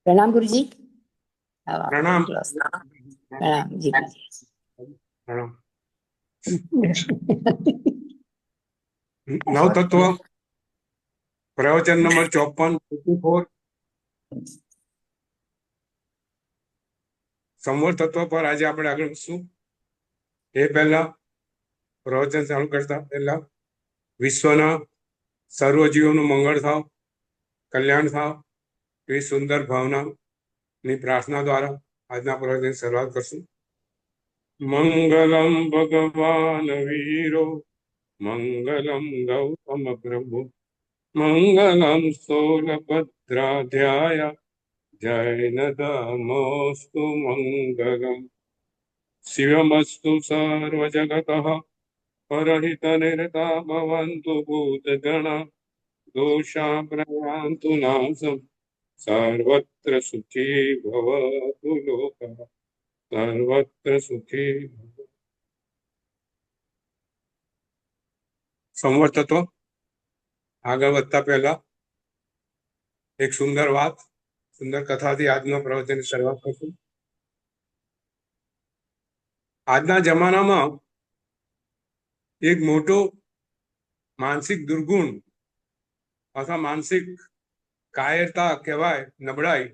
प्रणाम गुरु जी। प्रणाम। प्रणाम जी गुरु जी। प्रणाम। नव तत्व प्रवचन नंबर 54 સંવર તત્વ પર આજે આપણે આગળ વધશું. એ પહેલા પ્રવચન ચાલુ કરતા પહેલા વિશ્વના સર્વ જીવોનું મંગળ થાવ, કલ્યાણ થાવ એવી સુંદર ભાવનાની પ્રાર્થના દ્વારા આજના પ્રવચનની શરૂઆત કરશું. મંગલમ ભગવાન વીરો, મંગલમ ગૌતમ પ્રભુ, મંગલમ સ્થૂલભદ્રાધ્યાય, જૈનતમોસ્તુ મંગલમ. શિવમસ્તુ સર્વજગતઃ પરહિતનિરતા ભવन्तु ભૂતગણા, દોષા પ્રયાન્તુ નાશમ, સર્વત્ર સુખી ભવતુ લોકઃ, સર્વત્ર સુખી ભવ. સંવર તત્વ આગળ વધતા પહેલા એક સુંદર વાત, સુંદર કથાથી આજનો પ્રવચનની શરૂઆત કરશું. આજના જમાનામાં એક મોટો માનસિક દુર્ગુણ અથવા માનસિક કાયરતા કહેવાય, નબળાઈ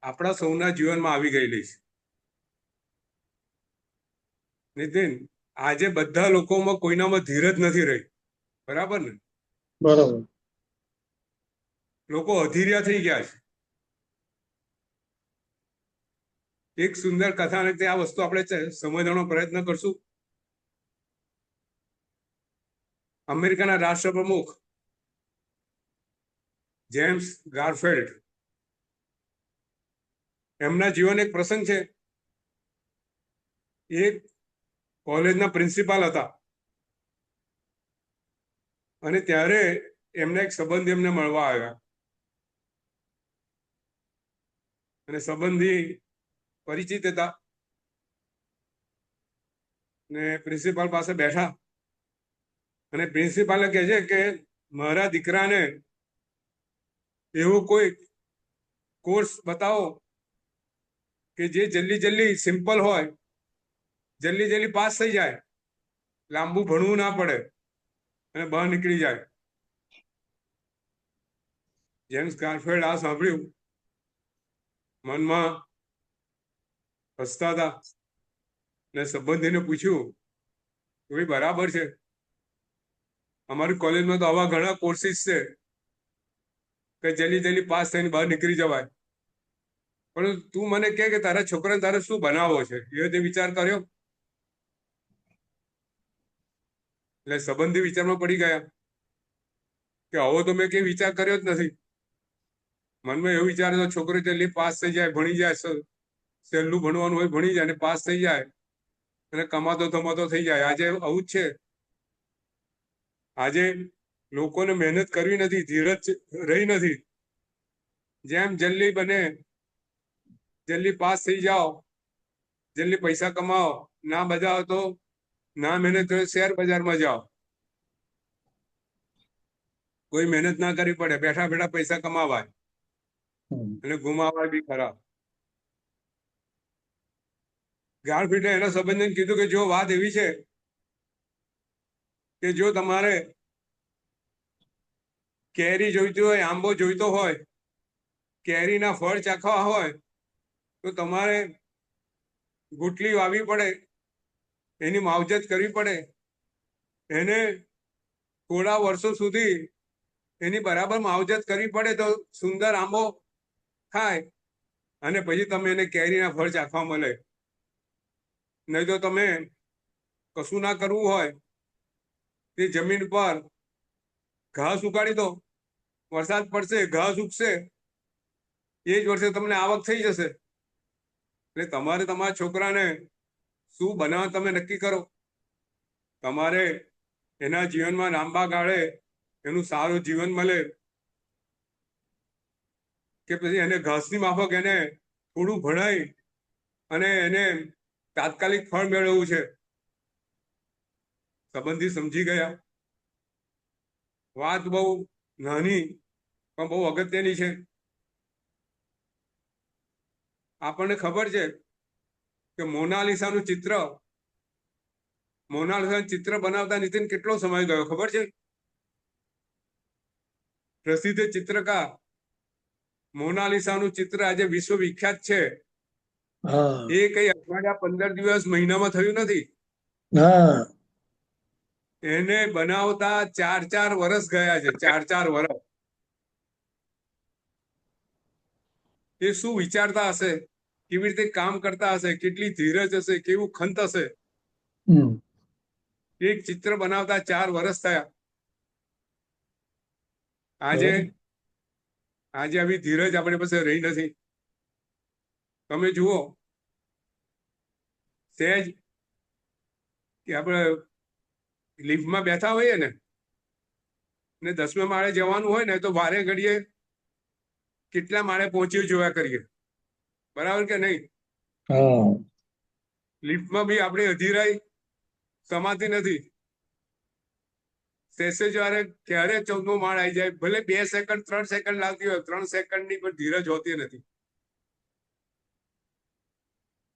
આપણા સૌના જીવનમાં આવી ગયેલી છે. નીતિન, આજે બધા લોકોમાં કોઈનામાં ધીરજ નથી રહી, બરાબર ને? બરાબર. લોકો અધીર્યા થઈ ગયા છે. એક સુંદર કથા, આ વસ્તુ આપણે સમજવાનો પ્રયત્ન કરશું. અમેરિકાના રાષ્ટ્રપ્રમુખ જેમ્સ ગારફેલ્ડ, એમના જીવન એક પ્રસંગ છે. એક કોલેજના પ્રિન્સિપાલ હતા અને ત્યારે એમના એક સંબંધી એમને મળવા આવ્યા અને સંબંધી પરિચિત હતા ને પ્રિન્સિપાલ પાસે બેઠા અને પ્રિન્સિપાલે કહે છે કે મારા દીકરાને એવો કોઈ કોર્સ બતાવો કે જે જલ્દી સિમ્પલ હોય, જલ્દી પાસ થઈ જાય, લાંબુ ભણવું ના પડે અને બહાર નીકળી જાય. જેમ્સ ગારફેલ્ડ આ સાંભળ્યું, મનમાં હસતા હતા ને સંબંધીને પૂછ્યું, ભાઈ બરાબર છે, અમારી કોલેજમાં તો આવા ઘણા કોર્સિસ છે કે જલ્દી પાસ થઈને બહાર નીકળી જવાય, પણ તું મને કહે કે તારા છોકરાને તારે શું બનાવવો છે, એ તે વિચાર કર્યો? એટલે સંબંધી વિચારમાં પડી ગયા કે આવો તો મેં કઈ વિચાર કર્યો જ નથી. મનમાં એવું વિચાર તો છોકરો જલ્દી પાસ થઈ જાય, ભણી જાય, સહેલું ભણવાનું હોય ભણી જાય અને પાસ થઈ જાય અને કમાતો ધમાતો થઈ જાય. આજે આવું જ છે. આજે લોકોને મહેનત કરવી નથી, ધીરજ રહી નથી. જેમ જલ્દી બને જલ્દી પાસ થઈ જાઓ, જલ્દી પૈસા કમાઓ, ના બજાવો તો ના મહેનત કરો શેર બજારમાં જાઓ. કોઈ મહેનત ના કરવી પડે, બેઠા બેઠા પૈસા કમાવાય અને ગુમાવાય બી ખરા. ગારફેલ્ડે એના સંબંધીને કીધું કે જો વાત એવી છે કે જો તમારે કેરી જોઈતી હોય, આંબો જોઈતો હોય, કેરીના ફળ ચાખવા હોય તો તમારે ગુટલી વાવવી પડે, એની માવજત કરવી પડે, એને થોડા વર્ષો સુધી એની બરાબર માવજત કરવી પડે તો સુંદર આંબો થાય અને પછી તમે એને કેરીના ફળ ચાખવા મળે. નહીં તો તમે કશું ના કરવું હોય, તે જમીન પર ઘાસ ઉગાડી દો, વરસાદ પડશે, ઘાસ ઉગશે, એ જ વર્ષે તમને આવક થઈ જશે. એટલે તમારે તમારા છોકરાને શું બનાવવા તમે નક્કી કરો. તમારે એના જીવનમાં લાંબા ગાળે એનું સારું જીવન મળે કે પછી એને ઘાસની માફક એને થોડું ભણાય અને એને તાત્કાલિક ફળ મેળવવું છે. સંબંધી સમજી ગયા. વાત બહુ નાની પણ બહુ અગત્યની છે. આપણને ખબર છે કે મોનાલિસાનું ચિત્ર બનાવતા નીતિન કેટલો સમય ગયો ખબર છે? પ્રસિદ્ધ ચિત્રકાર મોનાલિસાનું ચિત્ર આજે વિશ્વ વિખ્યાત છે. હા એ કઈ અઠવાડિયા 15 દિવસ મહિનામાં થયું નથી. હા એને બનાવતા 4 વર્ષ ગયા છે. 4 વર્ષ. એ શું વિચારતા હશે, કેવી રીતે કામ કરતા હશે, કેટલી ધીરજ હશે, કેવું ખંત હશે. હમ એક ચિત્ર બનાવતા 4 વર્ષ થયા. આજે બરાબર. આવી ધીરજ આપણી પાસે રહી નથી. તમે જુઓ, સહેજ કે આપણે લિફ્ટમાં બેઠા હોઈએ ને 10મા માળે જવાનું હોય ને તો વારે ઘડીએ કેટલા માળે પહોંચ્યું જોયા કરીએ, બરાબર કે નહીં? હા લિફ્ટમાં બી આપણી અધીરાઈ સમાતી નથી. સેસેજ વારે ક્યારે 14મો માળ આવી જાય, ભલે 2 સેકન્ડ 3 સેકન્ડ લાગતી હોય, 3 સેકન્ડની પણ ધીરજ હોતી નથી.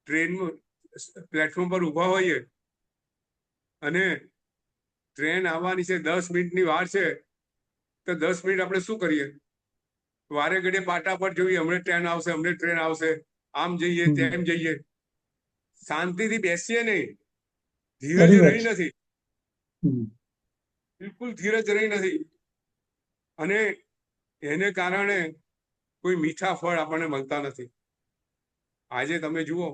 ટ્રેનમાં પ્લેટફોર્મ પર ઉભા હોઈએ અને ટ્રેન આવવાની છે, 10 મિનિટની વાર છે, તો 10 મિનિટ આપણે શું કરીએ? વારે ઘડીએ પાટા પર જોઈએ, હમણાં ટ્રેન આવશે, આમ જઈએ હમ. તેમ જઈએ. શાંતિથી બેસીએ નહીં. ધીરજ ખરી વાત રહી છે. નથી, હમ. બિલકુલ ધીરજ રહી નથી. અને એને કારણે કોઈ મીઠા ફળ આપણને મળતા નથી. આજે તમે જુઓ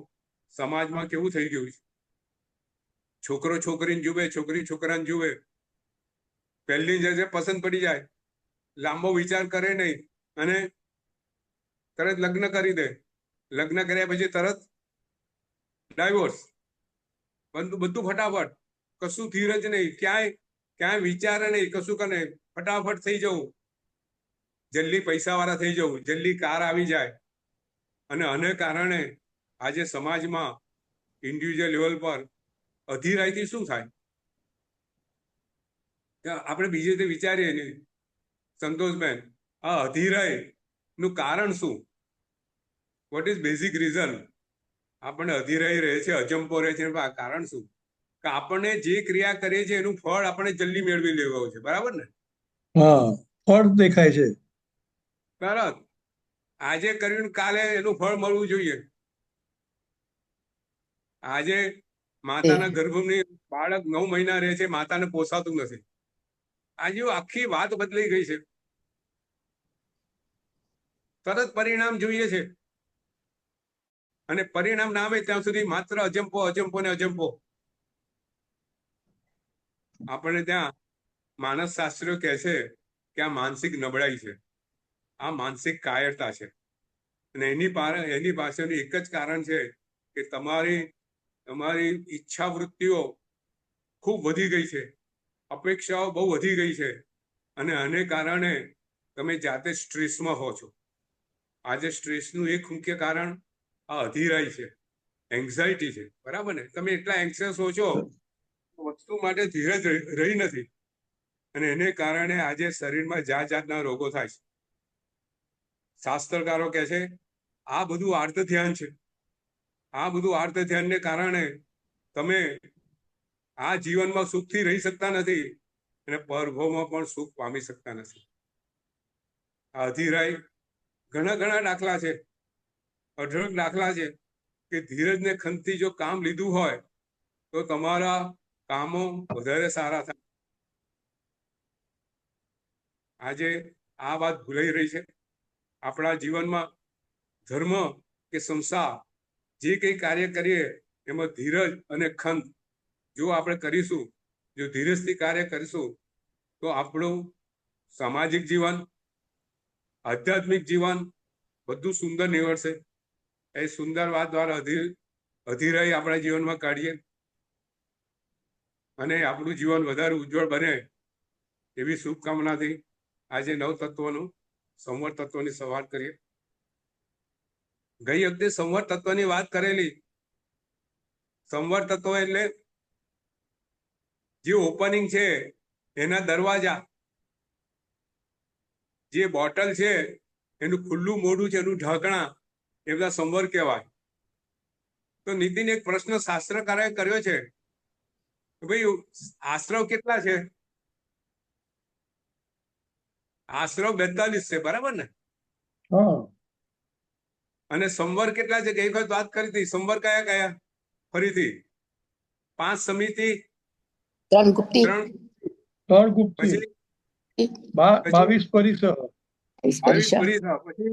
સમાજમાં કેવું થઈ ગયું છે. છોકરો છોકરીને જુએ, છોકરી છોકરાને જુએ, પહેલી નજરે પસંદ પડી જાય, લાંબો વિચાર કરે નહીં અને તરત લગ્ન કરી દે. લગ્ન કર્યા પછી તરત ડાયવોર્સ. બધું ફટાફટ, કશું ધીરજ નહીં, ક્યાંય વિચારે નહીં, કશું કરે ફટાફટ થઈ જવું, જલ્દી પૈસા વાળા થઈ જવું, જલ્દી કાર આવી જાય. અને આને કારણે આજે સમાજમાં ઇન્ડિવિજ્યુઅલ લેવલ પર અધીરાઈથી શું થાય? આપણે બીજી રીતે વિચારીએ ને સંતોષબેન, આ અધીરાઈ નું કારણ શું? વોટ ઇઝ બેઝિક રીઝન આપણને અધીરાઈ રહે છે, અજંપો રહે છે? કારણ શું? કે આપણને જે ક્રિયા કરીએ છીએ એનું ફળ આપણે જલ્દી મેળવી લેવું છે, બરાબર ને? હા ફળ દેખાય છે. તરત આજે કર્યું કાલે એનું ફળ મળવું જોઈએ. આજે માતાના ગર્ભની બાળક 9 મહિના રહે છે, માતાને પોસાતું નથી. આજે આખી વાત બદલાઈ ગઈ છે. તરત પરિણામ જોઈએ છે, અને પરિણામ ના આવે ત્યાં સુધી માત્ર અજંપો અજંપો ને અજંપો. આપણને ત્યાં માનસ શાસ્ત્રીઓ કહે છે કે આ માનસિક નબળાઈ છે, આ માનસિક કાયરતા છે. અને એની પાછળનું એક જ કારણ છે કે તમારી ઈચ્છા વૃત્તિઓ ખૂબ વધી ગઈ છે, અપેક્ષાઓ બહુ વધી ગઈ છે, અને આને કારણે તમે જાતે સ્ટ્રેસમાં હો છો. આજે સ્ટ્રેસનું એક મુખ્ય કારણ આ અધીરાઈ છે, એન્ઝાયટી છે, બરાબર ને? તમે એટલા એન્ક્સિયસ હો છો, વસ્તુ માટે ધીરજ રહી નથી, અને એને કારણે આજે શરીરમાં જાતના રોગો થાય છે. શાસ્ત્રકારો કહે છે આ બધું આર્ત ધ્યાન છે. આ બધું આર્ત ધ્યાનને કારણે તમે આ જીવનમાં સુખથી રહી શકતા નથી, અને પરભવમાં પણ સુખ પામી શકતા નથી. આ અધીરાઈ ઘણા દાખલા છે, અઢળક દાખલા છે કે ધીરજને ખંતથી જો કામ લીધું હોય તો તમારા કામો વધારે સારા થાય. આજે આ વાત ભૂલાઈ રહી છે. આપણા જીવનમાં ધર્મ કે સંસાર જે કંઈ કાર્ય કરીએ એમાં ધીરજ અને ખંત જો આપણે કરીશું, જો ધીરજથી કાર્ય કરીશું, તો આપણું સામાજિક જીવન, આધ્યાત્મિક જીવન બધું સુંદર નીવડશે. એ સુંદર વાત દ્વારા અધીરાઈ આપણા જીવનમાં કાઢીએ અને આપણું જીવન વધારે ઉજ્જવળ બને એવી શુભકામનાથી આજે 9 તત્વનું સંવર તત્વની સવાલ કરીએ. ગઈ વખતે સંવર તત્વની વાત કરેલી. સંવર તત્વ એટલે જે ઓપનિંગ છે એના દરવાજા, જે બોટલ છે એનું ખુલ્લું મોઢું છે, એનું ઢાંકણા, એ બધા સંવર કહેવાય. તો નીતિન એક પ્રશ્ન શાસ્ત્રકારોએ કર્યો છે કે ભાઈ આશ્રવ કેટલા છે? આશ્રવ 42 છે, બરાબર ને? હા અને સંવર કેટલા છે? ગઈ વખત વાત કરી હતી. સંવર કયા કયા? ફરીથી 5 સમિતિ, 3 ગુપ્તી, 3 ત્રણ ગુપ્તી, પછી 22 પરિસર, 22 પરિસર, પરિસર, પછી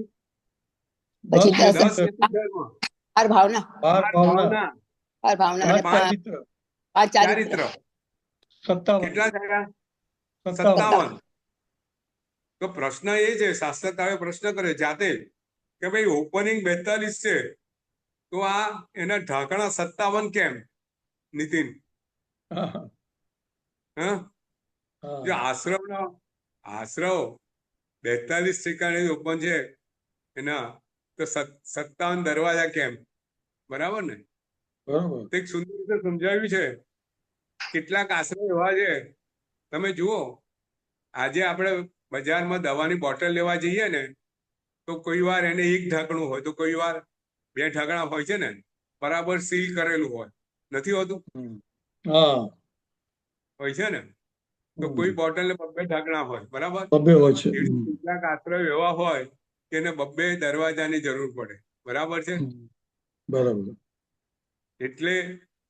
પછી 10 10 10 ધર્મ, ધર્મ, 12 ભાવના, 12 ભાવના 12 ભાવના અને અને 5 ચિત્ર, 5 ચારિત્ર. ચારિત્ર. 57. કેટલા થયા? 57. 57. તો પ્રશ્ન એ છે, શાસ્ત્રકારોએ પ્રશ્ન કર્યો જાતે કે ભાઈ ઓપનિંગ 42 છે, તો આ એના ઢાંકણા 57 કેમ? નીતિન, હા હા, જો હા આશ્રવ 42 ઠેકાણે ઓપન છે એના, તો 57 દરવાજા કેમ? બરાબર ને? બરોબર. એક સુંદર રીતે સમજાવ્યું છે. કેટલાક આશ્રમ એવા છે, તમે જુઓ, આજે આપણે બજારમાં દવાની બોટલ લેવા જઈએ ને, તો કોઈ વાર એને એક ઢાંકણું હોય, તો કોઈ વાર 2 ઢાંકણા હોય છે ને, બરાબર સીલ કરેલું હોય, નથી હોતું? હા હોય છે ને? તો કોઈ બોટલને 2 ઢાંકણા હોય, બરાબર? બબ્બે હોય છે. એવી કેટલાક આશ્રય એવા હોય કે એને 2 દરવાજાની જરૂર પડે, બરાબર છે? બરાબર. એટલે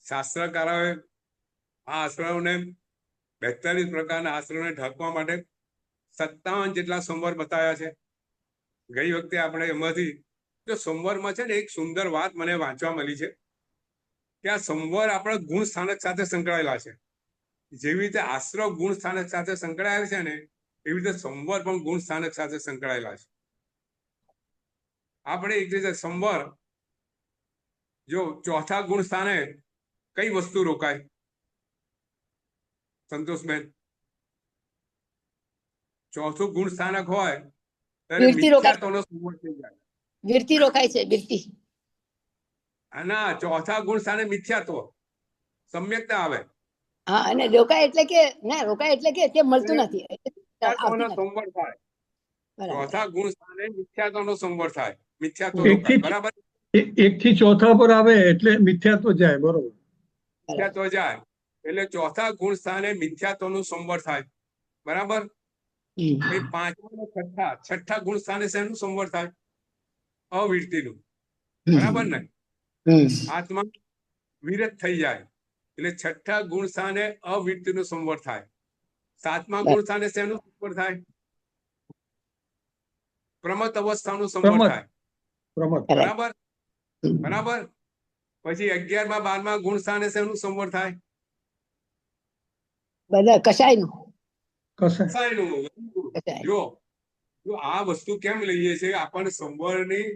શાસ્ત્રકારોએ આ આશ્રમને 42 પ્રકારના આશ્રમને ઢાંકવા માટે 57 જેટલા સંવર બતાવ્યા છે. ગઈ વખતે આપણે એમાંથી જો સંવરમાં છે ને, એક સુંદર વાત મને વાંચવા મળી છે કે આ સંવર આપણા ગુણ સ્થાનક સાથે સંકળાયેલા છે. જેવી રીતે આશ્રવ ગુણ સ્થાનક સાથે સંકળાયેલ છે ને, એવી રીતે સંવર પણ ગુણ સ્થાનક સાથે સંકળાયેલા છે. આપણે એક રીતે સંવર, જો ચોથા ગુણ સ્થાને કઈ વસ્તુ રોકાય? સંતોષબેન, ચોથું ગુણ સ્થાનક હોય ત્યારે વીરતી રોકાય, મિથ્યાત્વનો સંવર થઈ જાય. વીરતી રોકાય છે, વીરતી. ના, ચોથા ગુણ સ્થાને મિથ્યાત્વ, સમ્યકતા આવે. હા, અને રોકાય એટલે કે ના, રોકાય એટલે કે તે મળતું નથી, આવતી મિથ્યાત્વનો નથી. સંવર થાય. બરાબર. ચોથા ગુણ સ્થાને મિથ્યાત્વનો સંવર થાય, મિથ્યાત્વ એક રોકાય, થી બરાબર? 1 થી 4 પર આવે એટલે મિથ્યાત્વ જાય. બરોબર. મિથ્યાત્વ જાય એટલે ચોથા ગુણ સ્થાને મિથ્યાત્વનું સંવર થાય, બરાબર? પછી 5મા અને છઠ્ઠા ગુણ સ્થાને શેનું સંવર થાય? અવિરતીનું, બરાબર ને? આત્મા વિરત થઈ જાય એટલે છઠ્ઠા ગુણ સ્થાને અવિરતીનું સંવર થાય. 7મા ગુણ સ્થાને શેનું સંવર થાય? પ્રમત અવસ્થાનું સંવર પ્રમત થાય, પ્રમત બરાબર? બરાબર. પછી 11મા 12મા ગુણ સ્થાને શેનું સંવર થાય? બધા કશાયનું, કસાય. કસાયનું. કશાય. જો જો આ વસ્તુ કેમ લઈએ છે, આપણને સંવરની,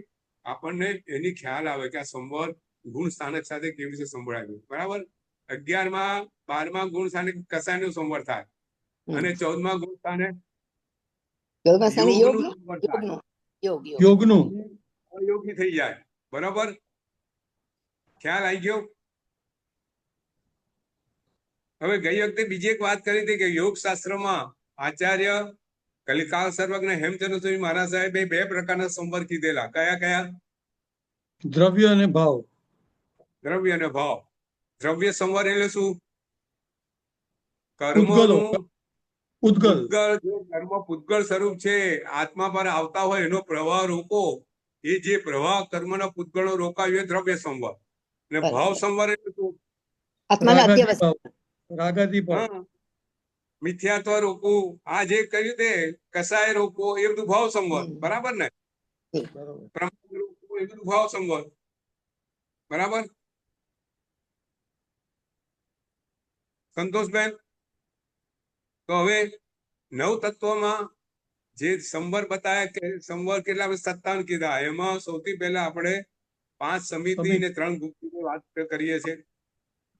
આપણને એની ખ્યાલ આવે કે આ સંવર ગુણ સ્થાનક સાથે કેવી રીતે સંભળાયું, બરાબર? 11મા 12મા ગુણ સ્થાને કસાયનું સંવર થાય અને 14મા ગુણ સ્થાને યોગનું યોગનું, સંવર થાય. યોગનું, યોગ, યોગ. યોગનું. અયોગી થઈ જાય, બરાબર? ખ્યાલ આવી ગયો? હવે ગઈ વખતે બીજી એક વાત કરી હતી કે યોગ શાસ્ત્રમાં આચાર્ય કલિકાલ સર્વજ્ઞ હેમચંદ્ર સ્વામી મહારાજ સાહેબે 2 પ્રકારના સંવર કીધેલા. કયા કયા? દ્રવ્ય અને ભાવ. દ્રવ્ય અને ભાવ. દ્રવ્ય સંવર એટલે શું? ઉદ્ગલો, કર્મોનું ઉદ્ગલ. પૂતગળ, જે કર્મ પૂતગળ સ્વરૂપ છે, આત્મા પર આવતા હોય એનો પ્રવાહ રોકો, એ જે પ્રવાહ કર્મના પૂતગળો રોકાય એ દ્રવ્ય સંવર. અને ભાવ સંવર એટલે શું? આત્માના રાગાદી અધ્યવસાય. ભાવ, રાગાદી ભાવ. હા, મિથ્યાત્વ રોકવું, આ જે કહ્યું તે કસાય રોકવો, એ બધું ભાવ સંવર, બરાબર ને? બરોબર. પ્રમાદ રોકવું, એ બધું ભાવ સંવર, બરાબર? સંતોષબેન, તો હવે 9 તત્વમાં જે સંવર બતાવ્યા કે સંવર કેટલા? 57 કીધા. એમાં સૌથી પહેલા આપણે 5 સમિતિ અને 3 ગુપ્તીની વાત કરીએ છીએ.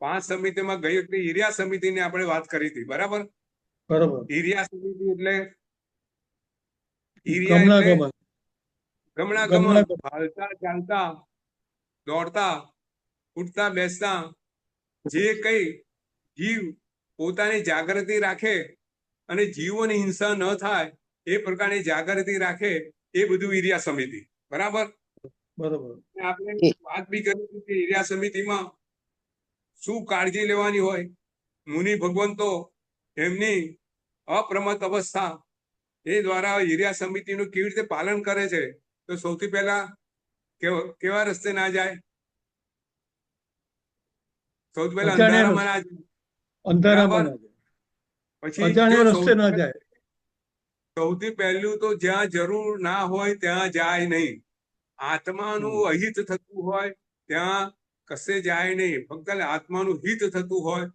5 સમિતિમાં ગઈ વખતે ઈર્યા સમિતિની આપણે વાત કરી હતી, બરાબર? બરોબર. ઈર્યા સમિતિ એટલે ઈર્યા એટલે ગમણાગમન, હાલતા ચાલતા, દોડતા, ઉઠતા બેસતા, જે કઈ જીવ પોતાની જાગૃતિ રાખે અને જીવોની હિંસા ન થાય એ પ્રકારની જાગૃતિ રાખે, એ બધું ઈર્યા સમિતિ, બરાબર? બરોબર. અને આપણે વાત બી કરી કે હિરિયા સમિતિમાં શું કાળજી લેવાની હોય. મુનિ ભગવંતો એમની અપ્રમત અવસ્થા એ દ્વારા હિરિયા સમિતિનું કેવી રીતે પાલન કરે છે. તો સૌથી પહેલા કેવા રસ્તે ના જાય? સૌથી પહેલા અંધારામાં ના જાય. અંધારામાં ના જાય. પછી અજાણ્યા રસ્તે ના જાય. સૌથી પહેલું તો જ્યાં જરૂર ના હોય ત્યાં જાય નહીં. આત્માનું અહિત થતું હોય ત્યાં કશે જાય નહીં. ફક્ત આત્માનું હિત થતું હોય,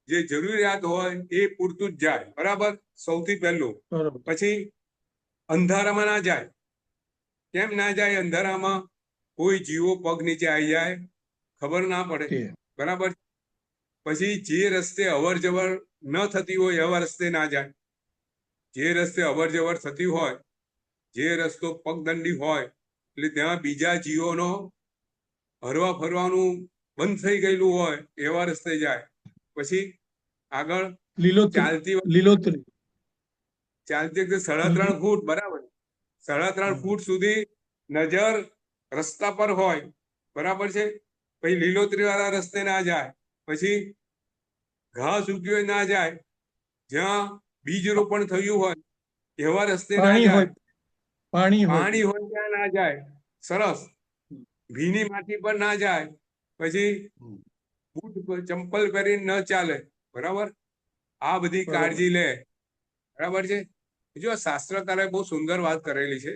જે જરૂરિયાત હોય એ પૂરતું જ જાય. બરાબર, સૌથી પહેલું. પછી અંધારામાં ના જાય. કેમ ના જાય અંધારામાં? કોઈ જીવો પગ નીચે આવી જાય, ખબર ના પડે. બરાબર. પછી જે રસ્તે અવર જવર ન થતી હોય એવા રસ્તે ના જાય. જે રસ્તે અવર જવર થતી હોય, જે રસ્તો પગદંડી હોય, એટલે ત્યાં બીજા જીવોનો હરવા ફરવાનું બંધ થઈ ગયેલું હોય એવા રસ્તે જાય. પછી આગળ ચાલતી 3.5 ફૂટ, બરાબર, 3.5 ફૂટ સુધી નજર રસ્તા પર હોય. બરાબર છે. પછી લીલોતરી વાળા રસ્તે ના જાય. પછી ઘાસ ઉગ્યો ના જાય. જ્યાં બીજ રોપણ થયું હોય એવા રસ્તે ના જાય. પાણી હોય ત્યાં ના જાય. સરસ. ભીની માટી પર ના જાય. પછી બૂટ ચંપલ પહેરીને ન ચાલે. બરાબર. આ બધી કાળજી લે. બરાબર છે. જો શાસ્ત્રકારે બહુ સુંદર વાત કરેલી છે.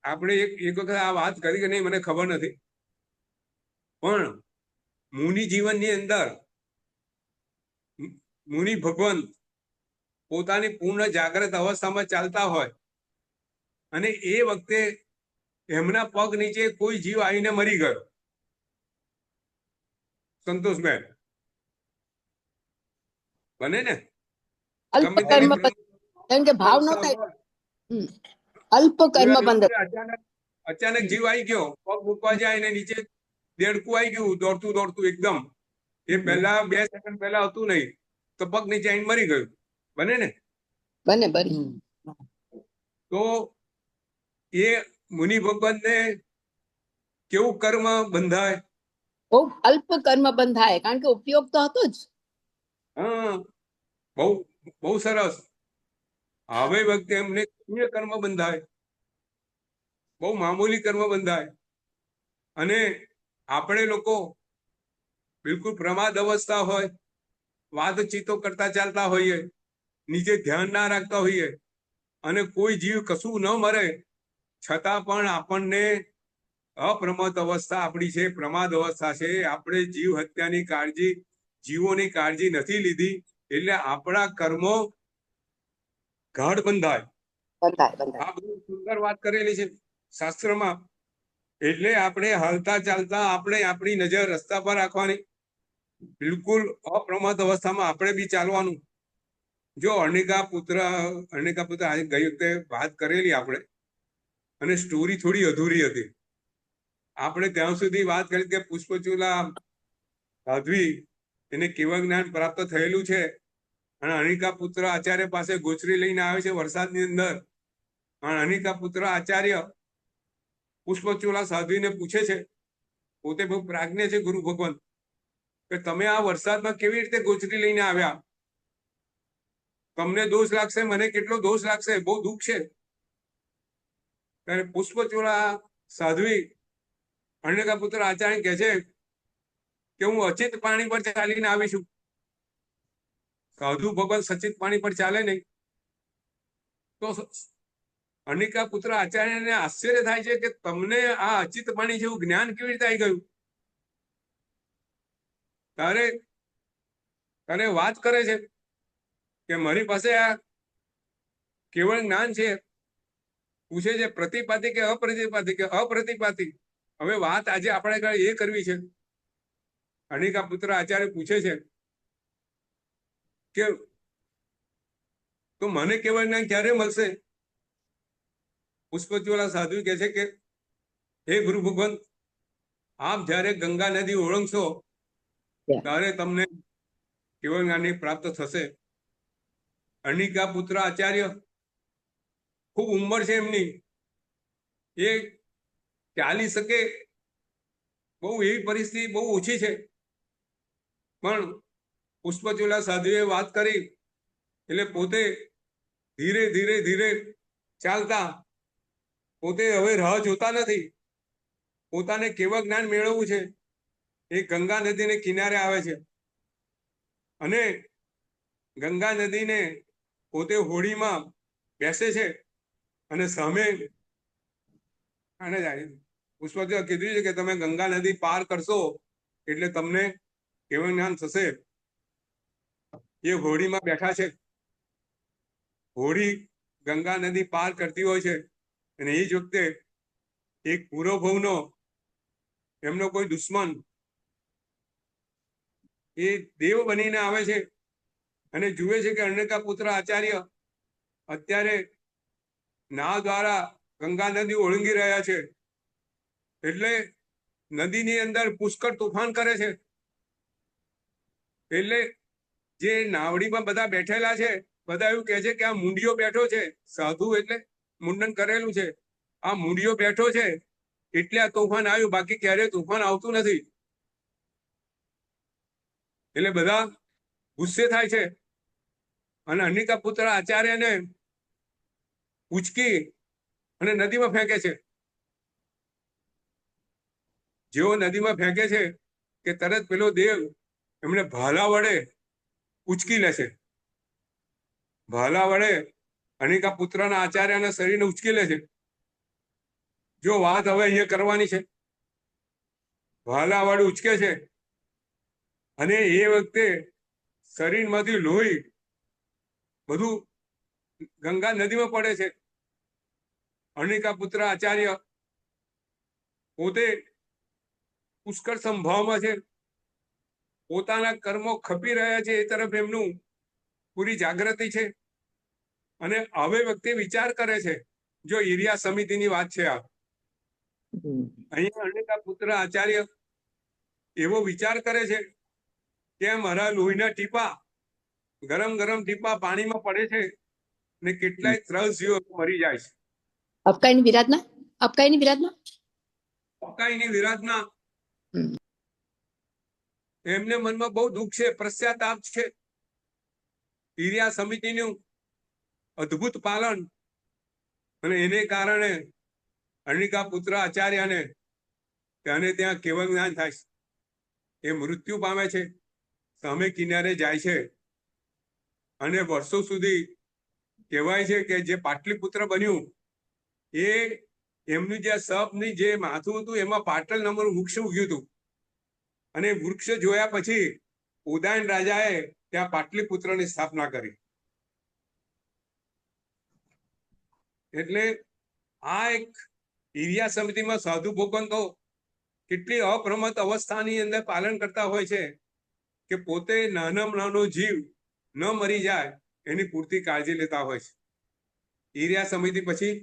આપણે એક વખત આ વાત કરી કે નહીં મને ખબર નથી, પણ મુનિ જીવનની અંદર મુનિ ભગવાન પોતાની પૂર્ણ જાગ્રત અવસ્થામાં ચાલતા હોય અને એ વખતે એમના પગ નીચે કોઈ જીવ આવીને મરી ગયો. સંતોષબેન, બને ને? અલ્પ કર્મ કેમ કે ભાવ નો થાય. અલ્પ કર્મ બંધ. અચાનક જીવ આવી ગયો, પગ મૂકવા જાય ને નીચે દેડકું આવી ગયું દોડતું દોડતું એકદમ. એ પહેલા 2 સેકન્ડ પહેલા હતું નહીં, તો પગ નીચે આવીને મરી ગયું. બને ને? બને બને. તો એ મુનિ ભગવાન ને કેવું કર્મ બંધાય? બહુ અલ્પ કર્મ બંધાય, કારણ કે ઉપયોગ તો હતો જ. હા, બહુ સરસ. હવે વખતે એમને પુણ્ય કર્મ બંધાય, બહુ મામૂલી કર્મ બંધાય. અને આપણે લોકો બિલકુલ પ્રમાદ અવસ્થા હોય, વાતચીતો કરતા ચાલતા હોઈએ, નીચે ધ્યાન ના રાખતા હોઈએ, અને કોઈ જીવ કશું ન મરે છતાં પણ આપણને અપ્રમત અવસ્થા આપણી છે, પ્રમાદ અવસ્થા છે. આપણે જીવ હત્યાની કાળજી, જીવોની કાળજી નથી લીધી, એટલે આપણા કર્મો ગાઢ બંધાય. આ બહુ સુંદર વાત કરેલી છે શાસ્ત્રમાં. એટલે આપણે હાલતા ચાલતા આપણે આપણી નજર રસ્તા પર રાખવાની, બિલકુલ અપ્રમત અવસ્થામાં આપણે બી ચાલવાનું. જો અર્ણિકા પુત્ર ગઈ વખતે વાત કરેલી આપણે, અને સ્ટોરી થોડી અધૂરી હતી. આપણે ત્યાં સુધી વાત કરી કે પુષ્પચૂલા સાધ્વી એને કેવળ જ્ઞાન પ્રાપ્ત થયેલું છે, અને અર્ણિકા પુત્ર આચાર્ય પાસે ગોચરી લઈને આવે છે વરસાદની અંદર. અને અર્ણિકા પુત્ર આચાર્ય પુષ્પચૂલા સાધ્વીને પૂછે છે, પોતે બહુ પ્રાજ્ઞ છે ગુરુ ભગવાન, કે તમે આ વરસાદમાં કેવી રીતે ગોચરી લઈને આવ્યા? તમને દોષ લાગશે, મને કેટલો દોષ લાગશે, બહુ દુઃખ છે. ત્યારે પુષ્પચૂલા સાધ્વી અર્ણિકા પુત્ર આચાર્ય કહે છે કે હું અચિત પાણી પર ચાલીને આવીશું. સાધુ ભગવાન સચિત પાણી પર ચાલે નહીં. તો અર્ણિકા પુત્ર આચાર્યને આશ્ચર્ય થાય છે કે તમને આ અચિત પાણી જેવું જ્ઞાન કેવી રીતે આવી ગયું? ત્યારે વાત કરે છે કે મારી પાસે આ કેવળ જ્ઞાન છે. પૂછે છે પ્રતિપાતી કે અપ્રતિપાતી? કે અપ્રતિપાતી. હવે વાત આજે આપણે એ કરવી છે. અર્ણિકા પુત્ર આચાર્ય પૂછે છે કે તો મને કેવળ જ્ઞાન ક્યારે મળશે? પુષ્પચૂલા સાધુ કહે છે કે હે ગુરુ ભગવાન, આપ જયારે ગંગા નદી ઓળંગશો ત્યારે તમને કેવળ જ્ઞાનની પ્રાપ્ત થશે. અર્ણિકા પુત્ર આચાર્ય ખૂબ ઉંમર છે એમની, એ ચાલી શકે બહુ એવી પરિસ્થિતિ બહુ ઓછી છે. પણ પુષ્પચોલા સાધુએ વાત કરી એટલે પોતે ધીરે ધીરે ધીરે ચાલતા પોતે હવે રાહ જોતા નથી. પોતાને કેવળ જ્ઞાન મેળવવું છે એ ગંગા નદીને કિનારે આવે છે અને ગંગા નદીને પોતે હોડીમાં બેસે છે અને સામે અને જાય પુષ્પચોલા કીધું છે કે તમે ગંગા નદી પાર કરશો એટલે તમને કેવળ જ્ઞાન થશે. એ હોડીમાં બેઠા છે. હોડી ગંગા નદી પાર કરતી હોય છે અને એ જ વખતે એક પૂર્વભવનો એમનો કોઈ દુશ્મન એ દેવ બનીને આવે છે અને જુએ છે કે અર્ણિકા પુત્ર આચાર્ય અત્યારે નાવ દ્વારા ગંગા નદી ઓળંગી રહ્યા છે એટલે નદીની અંદર પુષ્કળ તોફાન કરે છે. એટલે જે નાવડીમાં બધા બેઠેલા છે બધા એવું કહે છે કે આ મુંડિયો બેઠો છે. સાધુ એટલે મુંડન કરેલું છે. આ મુંડિયો બેઠો છે એટલે આ તોફાન આવ્યું, બાકી ક્યારેય તોફાન આવતું નથી. એટલે બધા ગુસ્સે થાય છે અને અર્ણિકા પુત્ર આચાર્યને ઉચકી અને નદીમાં ફેંકે છે. જેવો નદીમાં ફેંકે છે કે તરત પેલો દેવ એમને ભાલા વડે ઉચકી લે છે. ભાલા વડે અર્ણિકા પુત્રના આચાર્યના શરીરને ઉચકી લે છે. જો વાત હવે અહીંયા કરવાની છે. ભાલા વડે ઉચકે છે અને એ વખતે શરીરમાંથી લોહી બધું ગંગા નદીમાં પડે છે. અર્ણિકા પુત્ર આચાર્ય પોતે પુષ્કળ સંભાવમાં છે. પોતાના કર્મો ખપી રહ્યા છે એ તરફ એમનું પૂરી જાગૃતિ છે અને હવે વખતે વિચાર કરે છે. જો ઈરિયા સમિતિની વાત છે આ અહીંયા અર્ણિકા પુત્ર આચાર્ય એવો વિચાર કરે છે કે મારા લોહીના ટીપા ગરમ ગરમ ટીપા પાણીમાં પડે છે ને કેટલાય ત્રસ્તજીવો મરી જાય છે. અપકાઈની વિરાટના અપકાઈની વિરાટના અપકાઈની વિરાટના એમને મનમાં બહુ દુઃખ છે, પશ્ચાતાપ છે. ઈરિયા સમિતિનું અદ્ભુત પાલન અને એને કારણે અર્ણિકા પુત્ર આચાર્યને ત્યાં કેવળ જ્ઞાન થાય છે. એ મૃત્યુ પામે છે, સામે કિનારે જાય છે અને વર્ષો સુધી કહેવાય છે કે જે પાટલીપુત્ર બન્યું એ એમનું જે સપની જે માથું હતું એમાં પાટલ નામનું વૃક્ષ ઉગ્યું હતું અને વૃક્ષ જોયા પછી ઉદયન રાજાએ ત્યાં પાટલીપુત્રની સ્થાપના કરી. એટલે આ એક ઈરિયા સમિતિમાં સાધુ ભગવંતો કેટલી અપ્રમત અવસ્થાની અંદર પાલન કરતા હોય છે કે પોતે નાનામાં નાનો જીવ ન મરી જાય એની પૂરતી કાળજી લેતા હોય છે. ઈરિયા સમિતિ પછી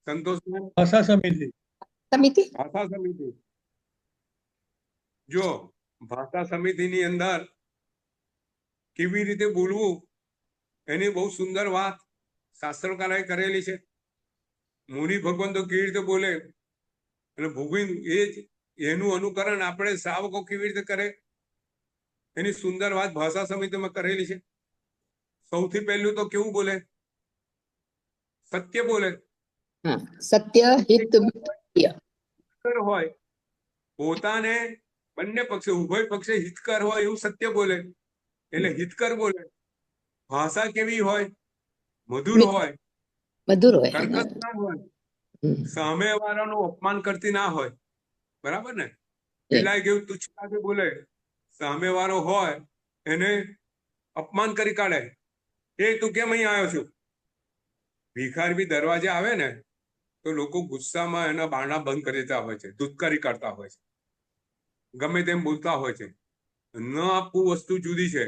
સંતોષ ભાષા સમિતિ સમિતિ ભાષા સમિતિ. જો ભાષા સમિતિની અંદર કેવી રીતે બોલવું એની બહુ સુંદર વાત શાસ્ત્રકારોએ કરેલી છે. મુનિ ભગવંતો કેવી રીતે બોલે અને ભોગવીન એ જ એનું અનુકરણ આપણે શ્રાવકો કેવી રીતે કરે એની સુંદર વાત ભાષા સમિતિમાં કરેલી છે. સૌથી પહેલું તો કેવું બોલે? સત્ય બોલે. સત્ય હિત હોય પોતાને બંને પક્ષે ઉભય પક્ષે હિતકર હોય એવું સત્ય બોલે એટલે હિતકર બોલે. ભાષા કેવી હોય? મધુર હોય, મધુર હોય, કર્કશ ના હોય, સામે વાળાનું અપમાન કરતી ના હોય. બરાબર ને? પેલા કેવું તુચ્છતાથી બોલે, સામે વાળો હોય એને અપમાન કરી કાઢે. એ તું કેમ અહીં આવ્યો છું? ભિખારી બી દરવાજે આવે ને તો લોકો ગુસ્સામાં એના બારણા બંધ કરી દેતા હોય છે, ધુત્કારી કરતા હોય છે, ગમે તેમ બોલતા હોય છે. ન આપવું વસ્તુ જુદી છે,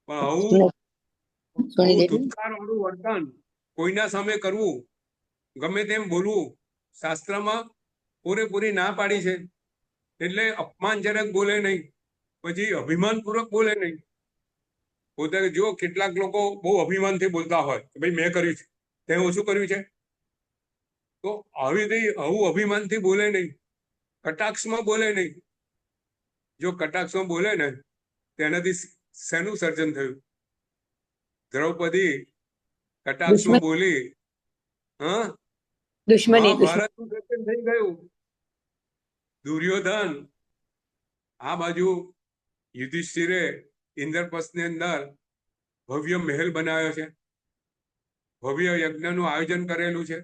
પણ આવું ધુત્કાર વાળું વર્તન કોઈના સામે કરવું, ગમે તેમ બોલવું, શાસ્ત્રમાં પૂરેપૂરી ના પાડી છે. એટલે અપમાનજનક બોલે નહીં, પછી અભિમાનપૂર્વક બોલે નહીં. પોતે જો કેટલાક લોકો બહુ અભિમાનથી બોલતા હોય કે ભાઈ મેં કર્યું છે, તે ઓછું કર્યું છે. તો આવું અભિમાનથી બોલે નહીં, કટાક્ષમાં બોલે નહીં. જો કટાક્ષમાં બોલે ને તેનાથી શેનું સર્જન થયું? દ્રૌપદી કટાક્ષમાં બોલી, હા, દુશ્મની મહાભારતનું સર્જન થઈ ગયું. દુર્યોધન આ બાજુ યુધિષ્ઠિરે ઇન્દ્રપ્રસ્થની અંદર ભવ્ય મહેલ બનાવ્યો છે, ભવ્ય યજ્ઞનું આયોજન કરેલું છે.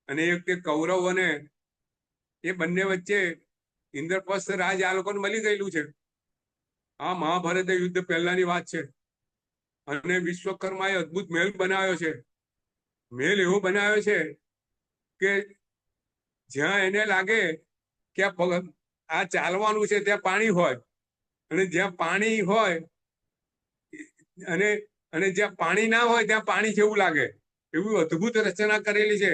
અને એ વખતે કૌરવ અને એ બંને વચ્ચે ઇન્દ્રપ્રસ્થ રાજ આ લોકોને મળી ગયેલું છે. આ મહાભારત યુદ્ધ પહેલાની વાત છે. અને વિશ્વકર્માએ અદભુત મહેલ બનાવ્યો છે. મહેલ એવો બનાવ્યો છે કે જ્યાં એને લાગે કે આ ચાલવાનું છે ત્યાં પાણી હોય, અને જ્યાં પાણી હોય અને જ્યાં પાણી ના હોય ત્યાં પાણી જેવું લાગે, એવું અદભુત રચના કરેલી છે.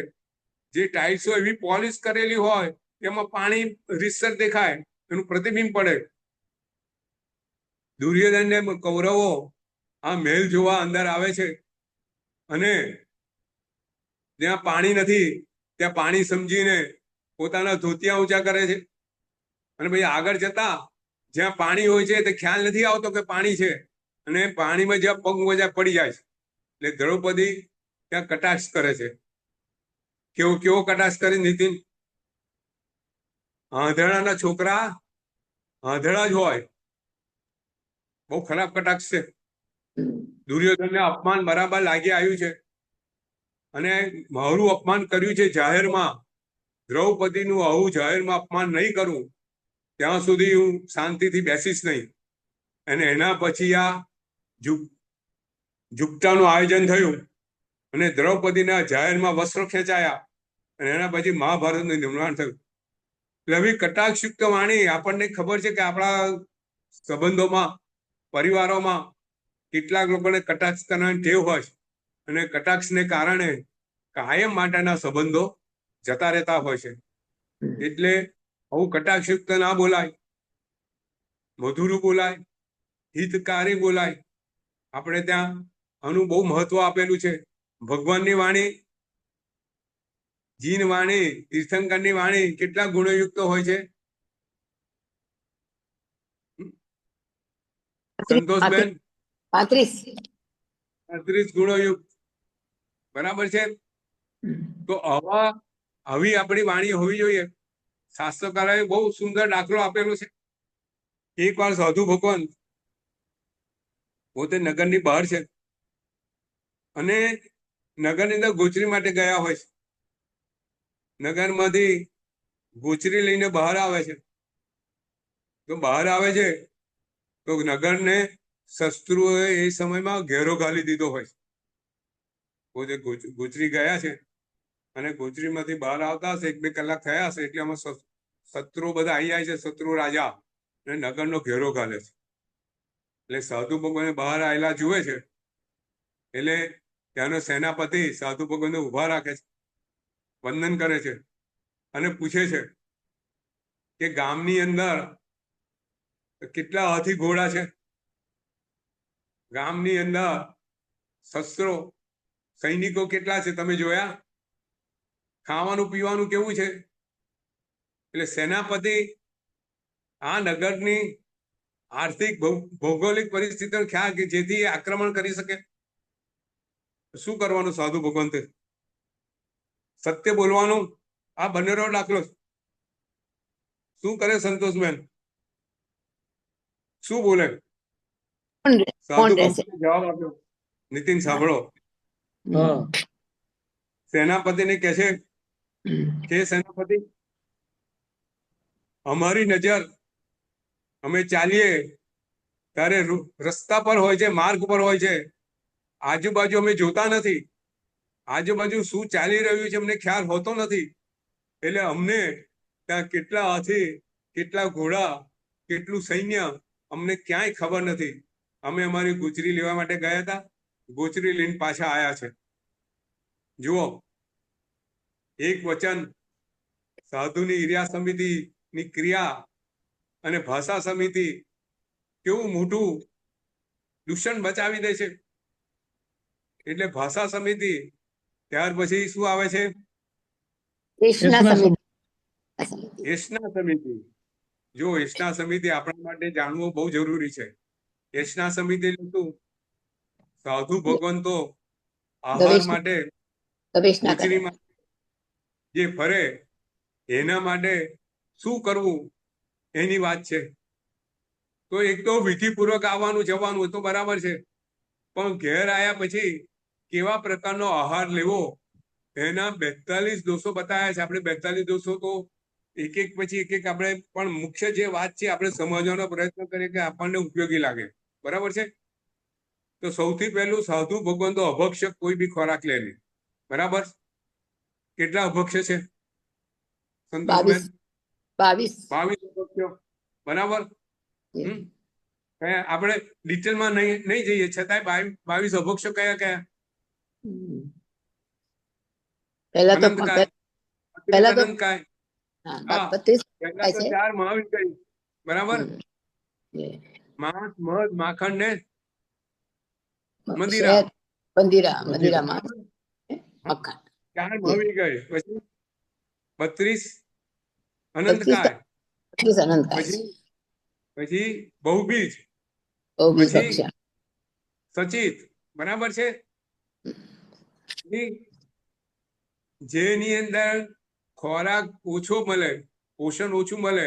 જે ટાઇલ્સો એવી પોલિશ કરેલી હોય એમાં પાણી રીતસર દેખાય, એનું પ્રતિબિંબ પડે. દુર્યોધન ને કૌરવો આ મહેલ જોવા અંદર આવે છે, અને જ્યાં પાણી નથી ત્યાં પાણી સમજીને પોતાના ધોતિયા ઊંચા કરે છે. અને ભાઈ આગળ જતા જ્યાં પાણી હોય છે તે ખ્યાલ નથી આવતો કે પાણી છે, અને પાણીમાં જ્યાં પગ મોજા પડી જાય છે. એટલે દ્રૌપદી ત્યાં કટાક્ષ કરે છે. કેવો કટાક્ષ કરે નીતિન? આંધળાના છોકરા આંધળા જ હોય, બહુ ખરાબ કટાક્ષ છે. દુર્યોધનને અપમાન બરાબર લાગી આવ્યું છે, અને મારું અપમાન કર્યું છે જાહેરમાં. દ્રૌપદીનું આવું જાહેરમાં અપમાન નહીં કરું ત્યાં સુધી હું શાંતિથી બેસીશ નહીં. અને એના પછી આ ઝુકટાનું આયોજન થયું, અને દ્રૌપદીના જાહેરમાં વસ્ત્રો ખેંચાયા, અને એના પછી મહાભારતનું નિર્માણ થયું. એટલે હવે કટાક્ષયુક્ત વાણી આપણને ખબર છે કે આપણા સંબંધોમાં, પરિવારોમાં કેટલાક લોકોને કટાક્ષ કરવાની ટેવ હોય, અને કટાક્ષને કારણે કાયમ માટેના સંબંધો જતા રહેતા હોય છે. એટલે આવું કટાક્ષયુક્ત ના બોલાય, મધુરું બોલાય, હિતકારી બોલાય. આપણે ત્યાં આનું બહુ મહત્વ આપેલું છે. ભગવાનની વાણી, જીન વાણી, તીર્થંકરની વાણી કેટલા ગુણયુક્ત હોય છે? સંતોષબેન, 35 ગુણયુક્ત, બરાબર છે. તો આવી આપણી વાણી હોવી જોઈએ. શાસ્ત્રકારોએ બહુ સુંદર દાખલો આપેલો છે. એક વાર સાધુ ભગવાન પોતે નગરની બહાર છે, અને નગરની અંદર ગોચરી માટે ગયા હોય છે. નગરમાંથી ગોચરી લઈને બહાર આવે છે. તો બહાર આવે છે તો નગરને શસ્ત્રુઓએ એ સમયમાં ઘેરો ઘાલી દીધો હોય છે. પોતે ગોચરી ગયા છે, અને ગોચરીમાંથી બહાર આવતા હશે, 1-2 કલાક થયા હશે, એટલે આમાં શત્રુઓ બધા આવી જાય છે. શત્રુ રાજા અને નગરનો ઘેરો ઘાલે છે. એટલે સાધુ ભગવાન બહાર આવેલા જુએ છે, એટલે ત્યાંનો સેનાપતિ સાધુ ભગવાનને ઉભા રાખે છે, વંદન કરે છે, અને પૂછે છે કે ગામની અંદર કેટલા હાથી ઘોડા છે? ગામની અંદર શસ્ત્રો સૈનિકો કેટલા છે તમે જોયા? ખાવાનું પીવાનું કેવું છે? એટલે સેનાપતિ આ નગરની આર્થિક ભૌગોલિક પરિસ્થિતિનો ખ્યાલ કે જેથી આક્રમણ કરી શકે. શું કરવાનું સાધુ ભગવાન? સત્ય બોલવાનું. આ બંનેનો દાખલો. શું કરે સંતોષબેન? શું બોલે? સાધુ ભગવાન જવાબ આપ્યો. નીતિન સાંભળો. સેનાપતિને કહે છે કે સેનાપતિ, અમારી નજર, અમે ચાલીએ ત્યારે રસ્તા પર હોય છે, માર્ગ પર હોય છે, આજુબાજુ અમે જોતા નથી. આજુબાજુ શું ચાલી રહ્યું છે અમને ખ્યાલ હોતો નથી. એટલે અમને ત્યાં કેટલા હાથી, કેટલા ઘોડા, કેટલું સૈન્ય અમને ક્યાંય ખબર નથી. અમે અમારી ગોચરી લેવા માટે ગયા હતા, ગોચરી લઈને પાછા આવ્યા છે. જુઓ, એક વચન સાધુની ઈર્યા સમિતિની ક્રિયા અને ભાષા સમિતિ કેવું મોટું દૂષણ બચાવી દે છે. એટલે ભાષા સમિતિ ત્યાર પછી શું આવે છે? કૃષ્ણ એસના સમિતિ. એસના સમિતિ. જો એસના સમિતિ આપણા માટે જાણવું બહુ જરૂરી છે. એસના સમિતિ એટલે શું? સાધુ ભગવંતો આહાર ગવેષણા માટે ગવેષણા કરે. ગોચરી માટે જે ફરે એના માટે શું કરવું એની વાત છે. તો એક તો વિધિપૂર્વક આવવાનું જવાનું તો બરાબર છે, પણ ઘેર આવ્યા પછી કેવા પ્રકારનો આહાર લેવો એના 42 દોષો બતાવ્યા છે. આપણે 42 દોષો તો એક એક પછી એક આપણે, પણ મુખ્ય જે વાત છે આપણે સમજવાનો પ્રયત્ન કરીએ કે આપણને ઉપયોગી લાગે. બરાબર છે. તો સૌથી પહેલું, સાધુ ભગવંતો અભક્ષક કોઈ બી ખોરાક લે નહીં. બરાબર. કેટલા અભક્ષ્ય છે સંતોષબેન? 22. 22 અભક્ષ્ય. બરાબર. આપણે ડિટેલમાં નહીં જઈએ, છતાંય 22 અભક્ષ્ય કયા કયા? પહેલા તો અનંતકાય, પહેલા તો અનંતકાય. હા, હા, 32 પહેલા તો 4 મહાવિકય. બરાબર. માંસ, મધ, માખણ ને મંદિરા. મંદિરામાં મક્ખન. 4 મહાવિકય. પછી 32 32 અનંતકાય. અનંતકાય છે. પછી બહુબીજ. બહુબીજ પછી ભક્ષ્ય. સચિત. બરાબર છે. જેની અંદર ખોરાક ઓછો મળે, પોષણ ઓછું મળે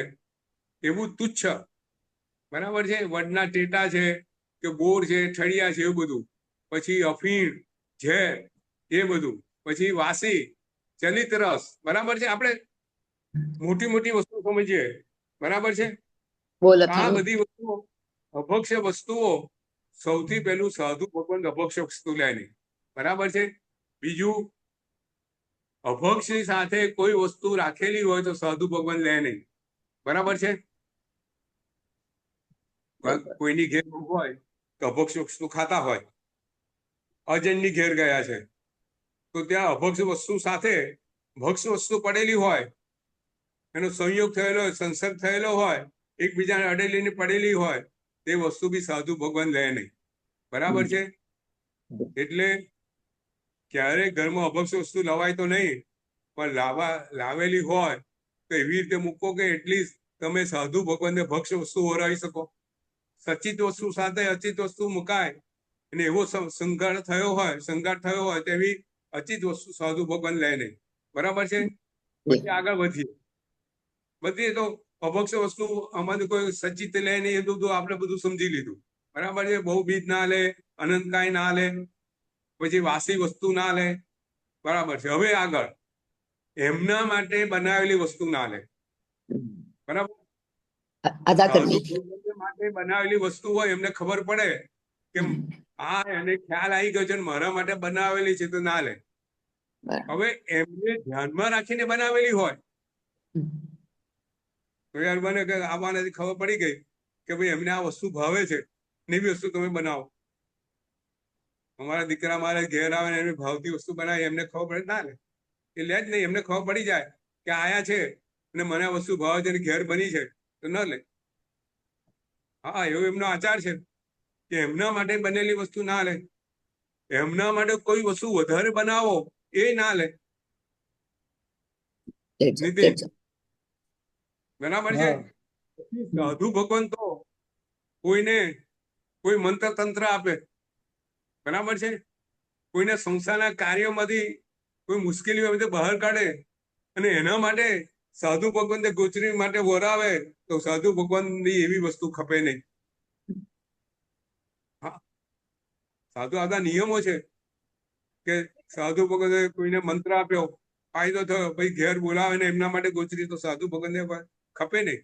એવું તુચ્છ. બરાબર છે. વડના ટેટા છે કે બોર છે, ઠળિયા છે, એવું બધું. પછી અફીણ, ઝેર, એ બધું. પછી વાસી, ચલિત રસ. બરાબર છે. આપણે મોટી મોટી વસ્તુ સમજીએ. બરાબર છે. આ બધી વસ્તુઓ, અભક્ષ્ય વસ્તુઓ, સૌથી પહેલું સાધુ ભગવાન અભક્ષ્ય વસ્તુ લે નહીં. બરાબર છે. બીજું, અભક્ષની સાથે કોઈ વસ્તુ રાખેલી હોય તો સાધુ ભગવાન લે નહીં. બરાબર છે. કોઈની ઘેર હોય તો અભક્ષ વસ્તુ ખાતા હોય. અજયની ઘેર ગયા છે તો ત્યાં અભક્ષ વસ્તુ સાથે ભક્ષ વસ્તુ પડેલી હોય, એનો સંયોગ થયેલો હોય, સંસર્ગ થયેલો હોય, એકબીજાને અડેલીને પડેલી હોય, તે વસ્તુ બી સાધુ ભગવાન લે નહીં. બરાબર છે. એટલે ક્યારેય ઘરમાં અભક્ષ વસ્તુ લવાય તો નહીં, પણ લાવેલી હોય તો એવી રીતે મૂકો કે એટલીસ્ટ તમે સાધુ ભગવાનને ભક્ષ્ય વસ્તુ ઓરાવી શકો. સચિત વસ્તુ સાથે અચિત વસ્તુ મુકાય અને એવો શૃંગાર થયો હોય તેવી અચિત વસ્તુ સાધુ ભગવાન લે નહીં. બરાબર છે. પછી આગળ વધીએ તો અભક્ષ્ય વસ્તુ આમાંથી કોઈ સચિત લે નહીં, એ બધું આપણે બધું સમજી લીધું. બરાબર છે. બહુ બીજ ના લે, અનંતકાય ના લે, પછી વાસી વસ્તુ ના લે. બરાબર છે. હવે આગળ, એમના માટે બનાવેલી વસ્તુ ના લે. બરાબર. સાધુ ભગવાન માટે બનાવેલી વસ્તુ હોય, એમને ખબર પડે કે આ એને ખ્યાલ આવી ગયો છે મારા માટે બનાવેલી છે તો ના લે. હવે એમને ધ્યાનમાં રાખીને બનાવેલી હોય તો યાર બને કે આવવાનાથી ખબર પડી ગઈ કે ભાઈ એમને આ વસ્તુ ભાવે છે ને એવી વસ્તુ તમે બનાવો. અમારા દીકરા મારે ઘેર આવે ને એમની ભાવતી વસ્તુ બનાવી, એમને ખબર પડે ના લે. એ લે જ નહીં. એમને ખબર પડી જાય કે આયા છે અને મને આ વસ્તુ ભાવે છે ઘેર બની છે તો ન લે. હા, એવો એમનો આચાર છે કે એમના માટે બનેલી વસ્તુ ના લે. એમના માટે કોઈ વસ્તુ વધારે બનાવો એ ના લે. બરાબર છે. સાધુ ભગવાન તો કોઈને કોઈ મંત્ર તંત્ર આપે. બરાબર છે. કોઈને સંસારના કાર્યોમાંથી કોઈ મુશ્કેલી હોય તો બહાર કાઢે, અને એના માટે સાધુ ભગવાન ગોચરી માટે વરાવે તો સાધુ ભગવાનની એવી વસ્તુ ખપે નહીં. હા, સાધુ આવા નિયમો છે કે સાધુ ભગવાને કોઈને મંત્ર આપ્યો, ફાયદો થયો, ભાઈ ઘેર બોલાવે ને એમના માટે ગોચરી, તો સાધુ ભગવાનને ખપે નહીં.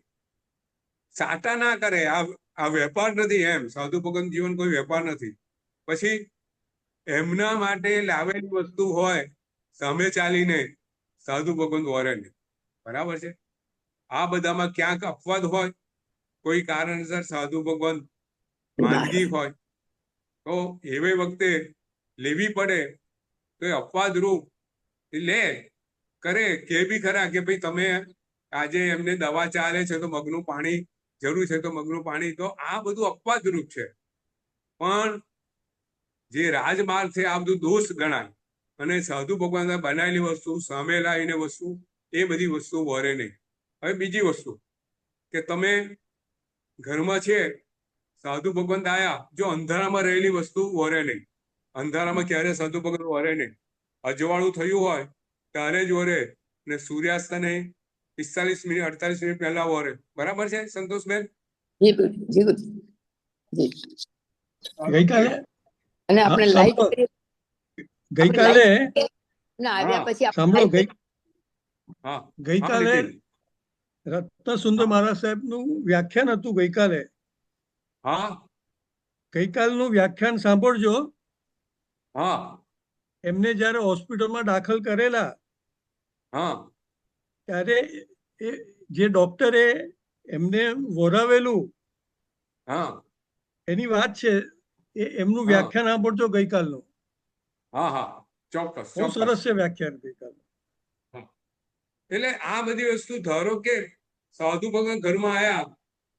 સાટા ના કરે. આ વેપાર નથી. એમ સાધુ ભગવાન જીવન કોઈ વેપાર નથી. પછી એમના માટે લાવેલી વસ્તુ હોય, સામે ચાલીને સાધુ ભગવાન વરે નહીં. બરાબર છે. આ બધામાં ક્યાંક અપવાદ હોય, કોઈ કારણસર સાધુ ભગવાન માંદગી હોય તો એવી વખતે લેવી પડે તો એ અપવાદ રૂપ લે કરે કે બી ખરા કે ભાઈ તમે આજે એમને દવા ચાલે છે તો મગનું પાણી જરૂર છે તો મગનું પાણી. તો આ બધું અપવાદ રૂપ છે. પણ જે રાજમાર્ગ છે આ બધું દોષ ગણાય. અને સાધુ ભગવાન બનાવેલી વસ્તુ સામે લાવીને વસ્તુ એ બધી વસ્તુ વરે નહીં. હવે બીજી વસ્તુ કે તમે ઘરમાં છે, સાધુ ભગવંત આયા, જો અંધારામાં રહેલી વસ્તુ વરે નહીં. અંધારામાં ક્યારે સાધુ ભગવંત વરે નહીં. અજવાળું થયું હોય ત્યારે જ વરે, ને સૂર્યાસ્ત ને 45 મિનિટ 48 મિનિટ પહેલા વરે. બરાબર છે સંતોષબેન? જી ગુરુજી, જી ગુરુજી. જી. ગઈકાલે અને આપણે હા, લાઈટ સાંભળો. ગઈકાલે ના આવ્યા પછી આપણે સાંભળો, light હા હા ગઈકાલે નીતિન. રત્નસુંદર મહારાજ સાહેબનું વ્યાખ્યાન હતું ગઈકાલે. હા ગઈકાલનું વ્યાખ્યાન સાંભળજો. હા એમને જ્યારે હોસ્પિટલમાં દાખલ કરેલા હા ત્યારે એ જે ડોક્ટરે એમને વોરાવેલું હા એની વાત છે. એમનું હા. વ્યાખ્યાન સાંભળજો ગઈકાલનું. હા હા ચોક્કસ બહુ ચોક્કસ. સરસ છે વ્યાખ્યાન ગઈકાલનું. એટલે આ બધી વસ્તુ, ધારો કે સાધુ ભગવાન ઘરમાં આયા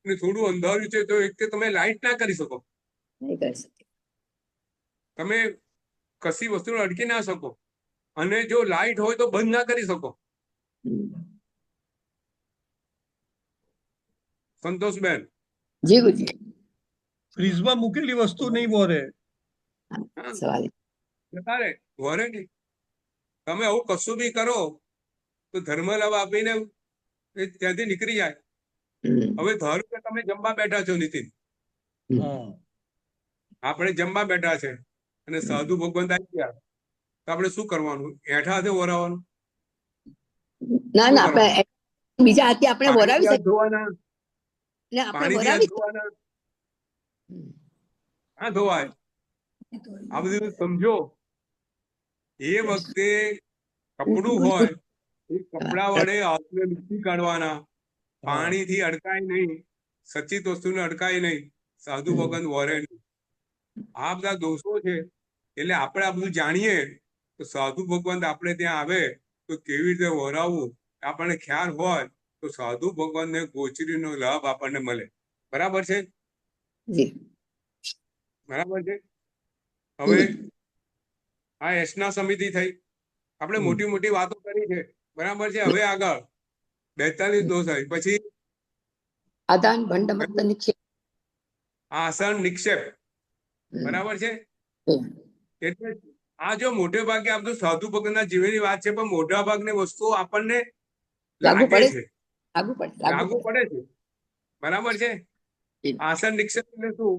ને થોડું અંધારું છે, તો એક તમે લાઈટ ના કરી શકો, નહીં કરી શકીએ. તમે કશી વસ્તુ અડકી ના શકો, અને જો લાઈટ હોય તો બંધ ના કરી શકો. સંતોષબેન? જી ગુરુજી. ફ્રીજમાં મૂકેલી વસ્તુ નહીં વોરે. સવાલ. તારે વરે નહીં. તમે આવું કશું બી કરો તો ધર્મલાભ આપીને એ ત્યાંથી નીકળી જાય. હવે ધારો કે તમે જમવા બેઠા છો નીતિન, હા, આપણે જમવા બેઠા છે અને સાધુ ભગવંત આવી ગયા, તો આપણે શું કરવાનું? એઠા હાથે વરાવાનું? ના શું ના, આપણે કરવાનું? બીજા હાથે આપણે પાણીથી વરાવી હાથ શકીએ ધોવાના? ને આપણે પાણીથી હાથ વરાવી ધોવાના? હા ધોવાય. આ બધું સમજો. એ વખતે કપડું હોય, એ કપડા વડે હાથને લૂછી કાઢવાના. પાણીથી અડકાય નહીં, સચિત વસ્તુને અડકાય નહીં, સાધુ ભગવાન વરે નહીં. આ બધા દોષો છે. એટલે આપણે આ બધું જાણીએ તો સાધુ ભગવાન આપણે ત્યાં આવે તો કેવી રીતે વરાવવું આપણને ખ્યાલ હોય તો સાધુ ભગવાનને ગોચરીનો લાભ આપણને મળે. બરાબર છે? જી. બરાબર છે. હવે આ એસના સમિતિ થઈ, આપણે મોટી મોટી વાતો કરી છે. બરાબર છે. હવે આગળ 42 દોષ આવી, પછી આદાન ભંડ મત નિક્ષેપ. આસન નિક્ષેપ. બરાબર છે. એટલે આ જો મોટે ભાગે આમ તો સાધુ ભગતના જીવનની વાત છે, પણ મોટા ભાગની વસ્તુઓ આપણને લાગુ લાગે પડે છે, લાગુ પડે. પડે છે. બરાબર છે. આસન નિક્ષેપ એટલે શું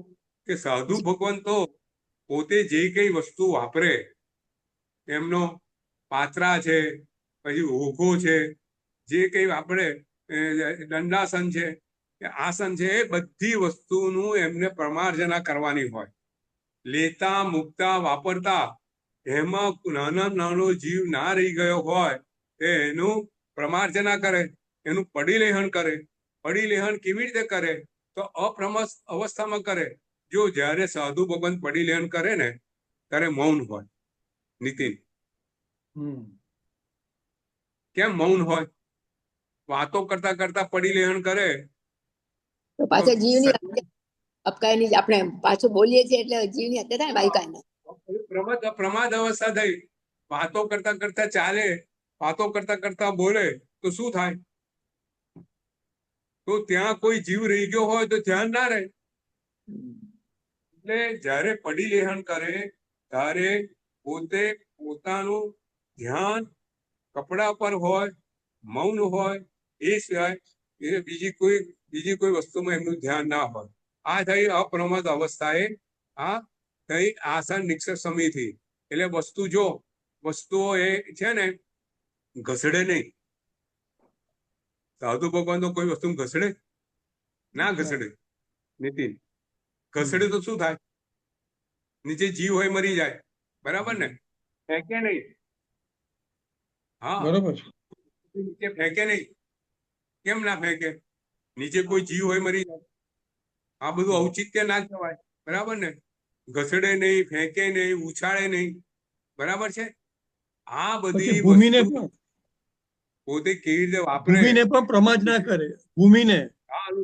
કે સાધુ ભગવાન તો પોતે જે કઈ વસ્તુ વાપરે, એમનો પાત્રા છે, પછી ઓઘો છે, જે કઈ આપણે દંડાસન છે, આસન છે, એ બધી વસ્તુનું એમને પ્રમાર્જના કરવાની હોય. લેતા મૂકતા વાપરતા એમાં નાનો જીવ ના રહી ગયો હોય તો એનું પ્રમાર્જના કરે, એનું પડીલેહન કરે. પડીલેહન કેવી રીતે કરે? તો અપ્રમસ્ત અવસ્થામાં કરે. જો જ્યારે સાધુ ભગવાન પડીલેહન કરે ને ત્યારે મૌન હોય. નીતિન, કેમ મૌન હોય? વાતો કરતા કરતા પડીલેહન કરે તો પાછા જીવની અપકાય ની આપણે પાછું બોલીએ છીએ એટલે જીવની હત્યા થાય બાઈકાને. પ્રમાદ અવસ્થા થઈ. વાતો કરતા કરતા ચાલે, વાતો કરતા કરતા બોલે તો શું થાય? તો ત્યાં કોઈ જીવ રહી ગયો હોય તો ધ્યાન ના રહે. એટલે જ્યારે પડીલેહન કરે ત્યારે પોતે પોતાનું ધ્યાન કપડા પર હોય, મૌન હોય. એ સિવાય બીજી કોઈ વસ્તુમાં એમનું ધ્યાન ના હોય. આ થઈ અપ્રમાદ અવસ્થાએ. આ થઈ આસન નિક્ષેપ સમિતિ. એટલે વસ્તુઓ એ છે ને ઘસડે નહીં. સાધુ ભગવાન તો કોઈ વસ્તુ ઘસડે ના? ઘસડે. નીતિન, ઘસડે તો શું થાય? નીચે જીવ હોય મરી જાય. બરાબર ને? ફેંકે નહીં. હા, બરોબર. નીચે ફેંકે નહીં. કેમ ના ફેંકે? નીચે કોઈ જીવ હોય મરી જાય. આ બધું ઔચિત્ય ના કહેવાય. બરાબર ને? ઘસડે નહીં, ફેંકે નહીં, ઉછાળે નહીં. બરાબર છે. આ બધી ભૂમિને વસ્તુ પણ પોતે કેવી રીતે વાપરે, ભૂમિને પણ પ્રમાદ ના કરે. ભૂમિને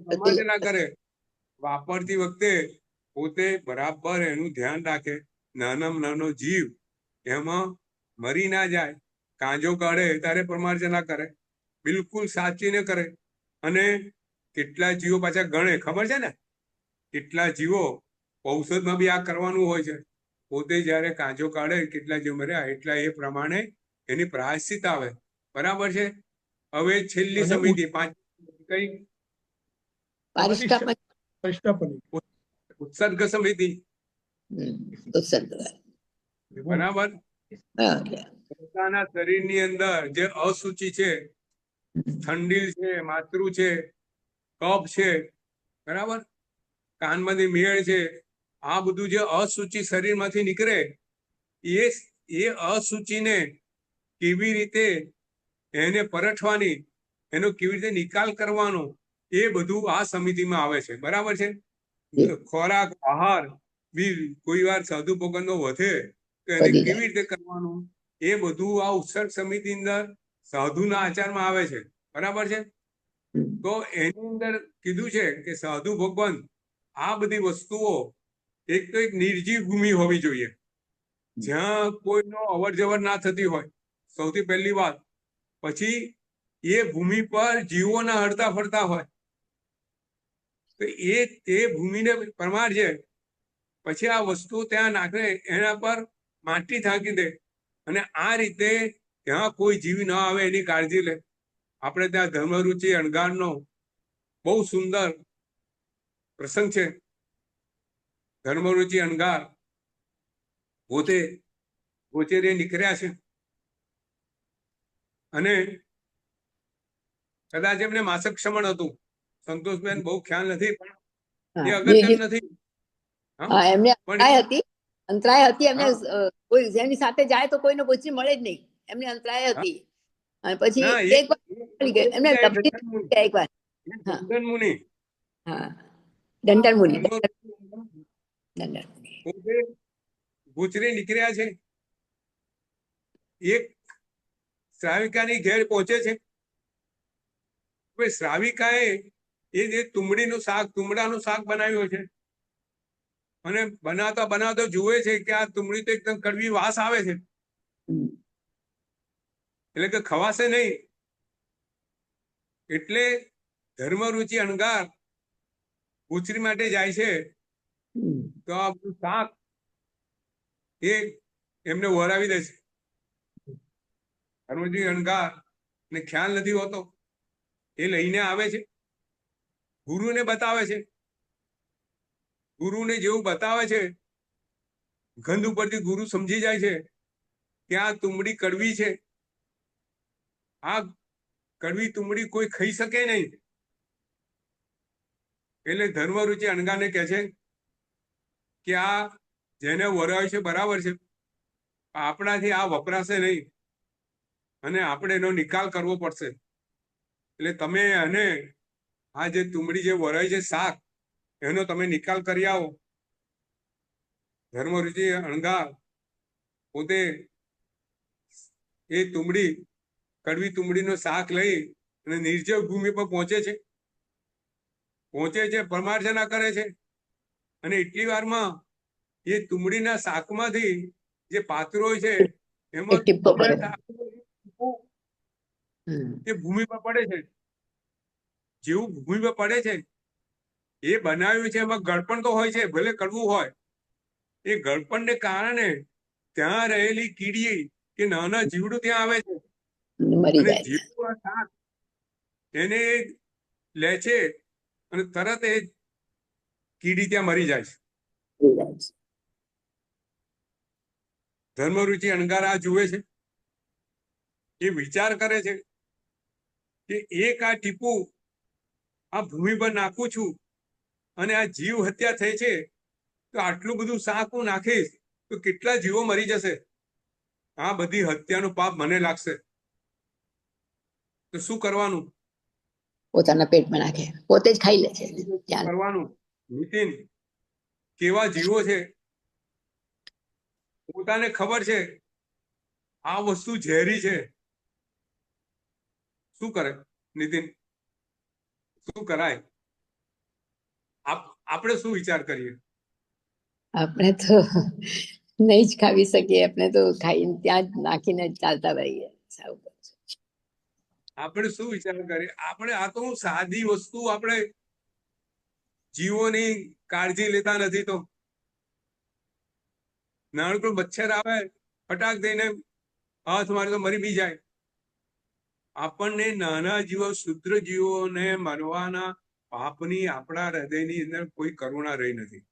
સમાજ ના કરે. વાપરતી વખતે પોતે બરાબર એનું ધ્યાન રાખે. નાનામાં નાનો જીવ એમાં મરી ના જાય. કાંજો કાઢે ત્યારે પ્રમાર્જના કરે. બિલકુલ સાચીને કરે. અને કેટલા જીવો પાછા ગણે ખબર છે ને, કેટલા જીવો ઔષધમાં બી આ કરવાનું હોય છે. પોતે જયારે કાંજો કાઢે કેટલા જીવ મર્યા એટલા એ પ્રમાણે એની પ્રાયશ્ચિત આવે. બરાબર છે. હવે છેલ્લી અને સમિતિ 5 કઈ પારિષ્ટાપન. પરિષ્ટાપની. ઉત્સર્ગ સમિતિ. ઉત્સર્ગ. બરાબર. હા, પોતાના શરીરની અંદર જે અશુચિ છે, ઠંડીલ છે, માતૃ છે, કફ છે, બરાબર, કાનમાંથી મેળ છે, આ બધું જે અશુચિ શરીરમાંથી નીકળે એ અશુચિને કેવી રીતે એને પરઠવાની, એનો કેવી રીતે નિકાલ કરવાનો, એ બધું આ સમિતિમાં આવે છે. બરાબર છે. ખોરાક આહાર બી કોઈ વાર સાધુ ભોગનનો વધે તો એને વધી કેવી રીતે કરવાનું, એ બધું આ ઉત્સર્ગ સમિતિ અંદર સાધુના આચારમાં આવે છે. બરાબર છે. તો એની અંદર કીધું છે કે સાધુ ભગવાન આ બધી વસ્તુઓ એક તો એક નિર્જીવ ભૂમિ હોવી જોઈએ, જ્યાં કોઈનો અવર જવર ના થતી હોય, સૌથી પહેલી વાત. પછી એ ભૂમિ પર જીવો ના હરતા ફરતા હોય, તો તે ભૂમિને પરમારજે. પછી આ વસ્તુ ત્યાં નાખે, એના પર માટી થાકી દે, અને આ રીતે ત્યાં કોઈ જીવ ના આવે એની કાળજી લે. આપણે ત્યાં ધર્મરુચિ અણગારનો બહુ સુંદર પ્રસંગ છે. ધર્મરુચિ અણગાર પોતે ગોચરે નીકળ્યા છે, અને કદાચ એમને માસક ક્ષમણ હતું. સંતોષબેન બહુ ખ્યાલ નથી, પણ એ અગત્યનું નથી. હા, એમને પણ અંતરાય હતી. અંતરાય હતી એમને. હા. કોઈ જેની સાથે જાય તો કોઈને ગોચરી મળે જ નહીં. એમને અંતરાય હતી. અને પછી ના, એક વાર મળી ગઈ એમને. એક વાર. હા, દંડન મુનિ. હા, દંડન મુનિ. ધર્મરુચિ દંડન મુનિ. પોતે ગોચરે નીકળ્યા છે. એક શ્રાવિકાની ઘેર પહોંચે છે. શ્રાવિકાએ એ જે તુમડીનું શાક, તુમડાનું શાક બનાવ્યું છે, અને બનાવતા બનાવતા જુએ છે કે આ તુમડી તો એકદમ કડવી વાસ આવે છે, એટલે કે ખવાશે નહીં. એટલે ધર્મરુચિ અણગાર ગોચરી માટે જાય છે. તો આ બધું શાક એ એમને વરાવી દે છે. ધર્મરુચિ અણગાર ને ખ્યાલ નથી હોતો, એ લઈને આવે છે, ગુરુને બતાવે છે. ગુરુને જેવું બતાવે છે, ગંધ ઉપરથી ગુરુ સમજી જાય છે કે આ તુમડી કડવી છે, આ કડવી તુમડી કોઈ ખાઈ શકે નહીં. એટલે ધર્મરુચિ અણગારને કહે છે કે આ જેને વરાવે છે બરાબર છે, આપણાથી આ વપરાશે નહીં, અને આપણે એનો નિકાલ કરવો પડશે. એટલે તમે અને આ જે તુમડી જે વરાય છે શાક, એનો તમે નિકાલ કરી આવો. ધર્મરુચિ અણગાર પોતે એ તુમડી, કડવી તુમડીનો શાક લઈ અને નિર્જળ ભૂમિ પર પહોંચે છે. પરમાર્જના કરે છે, અને એટલી વારમાં એ તુમડીના શાકમાંથી જે પાત્રો હોય છે એમાં ટીપકો પડે. એ ભૂમિ પર પડે છે. જેવું ભૂમિ પર પડે છે, એ બનાવ્યું છે એમાં ગળપણ તો હોય છે, ભલે કડવું હોય. એ ગળપણને કારણે ત્યાં રહેલી કીડી કે નાના જીવડું ત્યાં આવે છે, મરી અને જાય. જીવડું આ શાક એને લે છે, અને તરત એ કીડી ત્યાં મરી જાય છે. ધર્મરુચિ અણગાર આ જુએ છે, એ વિચાર કરે છે કે એક આ ટીપું આ ભૂમિ પર નાખું છું, અને આ જીવ હત્યા થઈ છે, તો આટલું બધું શાક હું નાખીશ તો કેટલા જીવો મરી જશે. આ બધી હત્યાનું પાપ મને લાગશે, તો શું કરવાનું? પોતાના પેટમાં નાખે, પોતે જ ખાઈ લે છે. કરવાનું નીતિન, કેવા જીવો છે, પોતાને ખબર છે આ વસ્તુ ઝેરી છે, શું કરે નીતિન? શું કરાય? આપણે શું વિચાર કરીએ? આપણે તો નહીં જ ખાવી શકીએ. આપણે તો ખાઈને ત્યાં જ નાખીને ચાલતા રહીએ. આપણે શું વિચાર કરીએ? આપણે આ તો સાદી વસ્તુ, આપણે જીવોની કાળજી લેતા નથી. તો નાનકડું મચ્છર આવે, ફટાક દઈને હાથ મારે તો મરી બી જાય. આપણને નાના જીવો, શુદ્ર જીવોને મારવાના પાપની આપણા હૃદયની અંદર કોઈ કરુણા રહી નથી.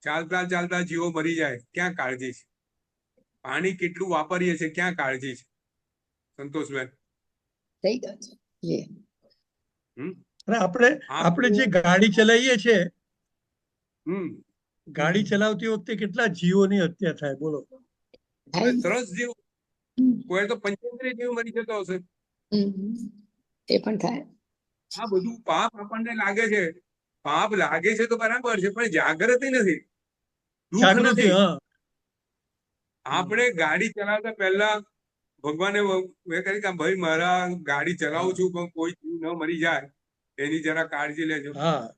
ચાલતા ચાલતા જીવો મરી જાય, ક્યાં કાળજી છે? પાણી કેટલું વાપરીએ છીએ, ક્યાં કાળજી છે? સંતોષબેન, થઈ ગયો છે જી. અને આપણે જે ગાડી ચલાવીએ છીએ, ગાડી ચલાવતી વખતે કેટલા જીવોની હત્યા થાય બોલો. સરસ જીવ, કોઈ તો 75 જીવ મરી જતો હશે. એ પણ થાય. આ બધું પાપ આપણને લાગે છે. પાપ લાગે છે તો બરાબર છે, પણ જાગૃતિ નથી, દુઃખ નથી. આપણે ગાડી ચલાવતા પહેલા ભગવાને કહ્યું કે ભાઈ મારા ગાડી ચલાવું છું પણ કોઈ જીવ ન મરી જાય એની જરા કાળજી લેજો.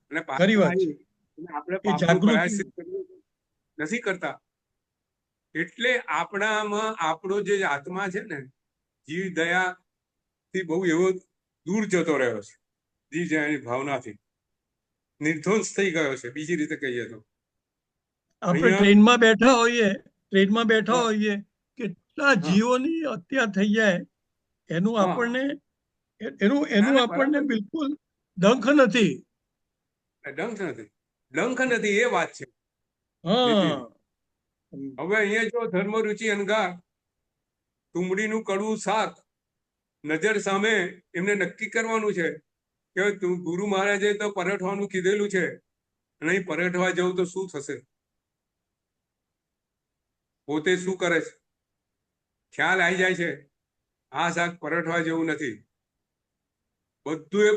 અને આપણે પાપનો પ્રાયશ્ચિત નથી કરતા. એટલે આપણામાં આપણો જે આત્મા છે ને, જીવ દયા થી બહુ એવો દૂર જતો રહ્યો છે. જીવ દયાની ભાવનાથી નિર્ધ્વંસ થઈ ગયો છે. બીજી રીતે કહીએ તો આપણે ટ્રેનમાં બેઠા હોઈએ, કેટલા જીવોની હત્યા થઈ જાય, એનું આપણને બિલકુલ ડંખ નથી. ડંખ નથી, એ વાત છે. હવે અહીંયા જો ધર્મ રુચિ અનગા તુંબડીનું કડવું શાક નજર સામે એમને નક્કી કરવાનું છે કે ગુરુ મહારાજે તો પરઠવાનું કીધેલું છે, નહીં પરઠવા જવું તો શું થશે? પોતે શું કરે છે ખ્યાલ આવી જાય છે, આ શાક પરઠવા જેવું નથી.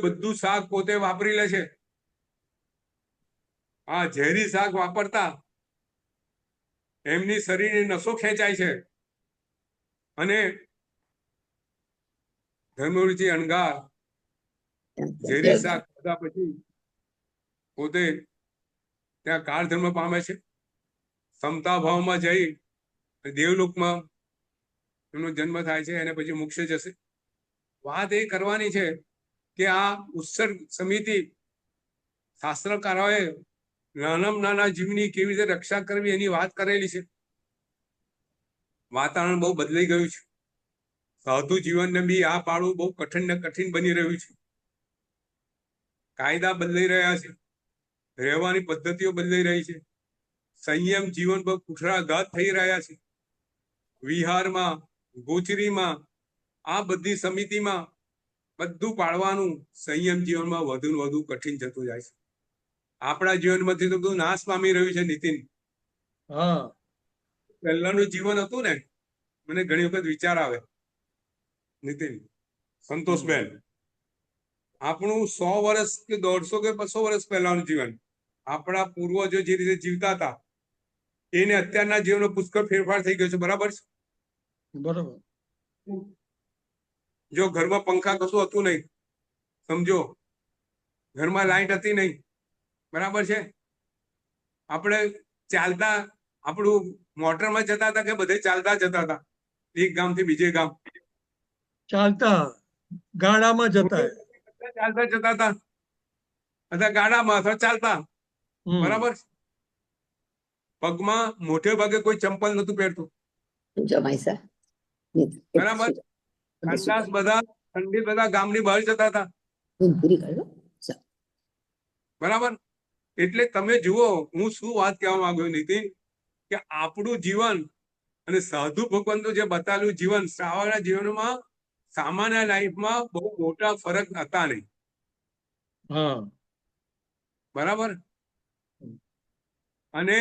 બધું શાક પોતે વાપરી લે છે. આ ઝેરી શાક વાપરતા એમની શરીરની નસો ખેંચાય છે. અને ધર્મરુચિ અણગાર ઝેરી શાક ખાધા પછી પોતે ત્યાં કાળ ધર્મ પામે છે. સમતા ભાવમાં જઈ દેવલોકમાં એમનો જન્મ થાય છે, અને પછી મોક્ષ જશે. વાત એ કરવાની છે કે આ ઉત્સર્ગ સમિતિ શાસ્ત્રકારોએ નાનામાં નાના જીવની કેવી રીતે રક્ષા કરવી એની વાત કરેલી છે. વાતાવરણ બહુ બદલાઈ ગયું છે. સાધુ જીવનને બી આ પાળવું બહુ કઠિન ને કઠિન બની રહ્યું છે. કાયદા બદલાઈ રહ્યા છે, રહેવાની પદ્ધતિઓ બદલાઈ રહી છે, સંયમ જીવન પર કુઠરાઘાત થઈ રહ્યા છે. વિહારમાં, ગોચરીમાં, આ બધી સમિતિમાં બધું પાળવાનું સંયમ જીવનમાં વધુ ને વધુ કઠિન જતું જાય છે. આપણા જીવનમાંથી તો બધું નાશ પામી રહ્યું છે. નીતિન, પહેલાનું જીવન હતું ને, મને ઘણી વખત વિચાર આવે નીતિન, સંતોષબેન, આપણું 100 વર્ષ કે 150 કે 200 વર્ષ પહેલાનું જીવન, આપણા પૂર્વજો જે રીતે જીવતા હતા એને અત્યારના જીવનનો પુષ્કળ ફેરફાર થઈ ગયો છે. બરાબર છે? બરાબર. જો ઘરમાં પંખા કશું હતું નહીં, સમજો, ઘરમાં લાઈટ હતી નહીં, બરાબર છે? આપણે ચાલતા, આપણું મોટરમાં જતા હતા કે બધે ચાલતા જતા હતા? એક ગામથી બીજે ગામ ચાલતા, ગાડામાં જતા હતા, અથવા ગાડામાં અથવા ચાલતા. બરાબર. પગમાં મોટે ભાગે કોઈ ચંપલ નતું પહેરતું. બરાબર. ઠંડી બધા ગામની બહાર જતા હતા. બરાબર. એટલે તમે જુઓ, હું શું વાત કહેવા માંગુ નીતિન, કે આપણું જીવન અને સાધુ ભગવંતો જે બતાવેલું જીવન, શ્રાવણના જીવનમાં સામાન્ય લાઈફમાં બહુ મોટા ફરક હતા નહીં. બરાબર. અને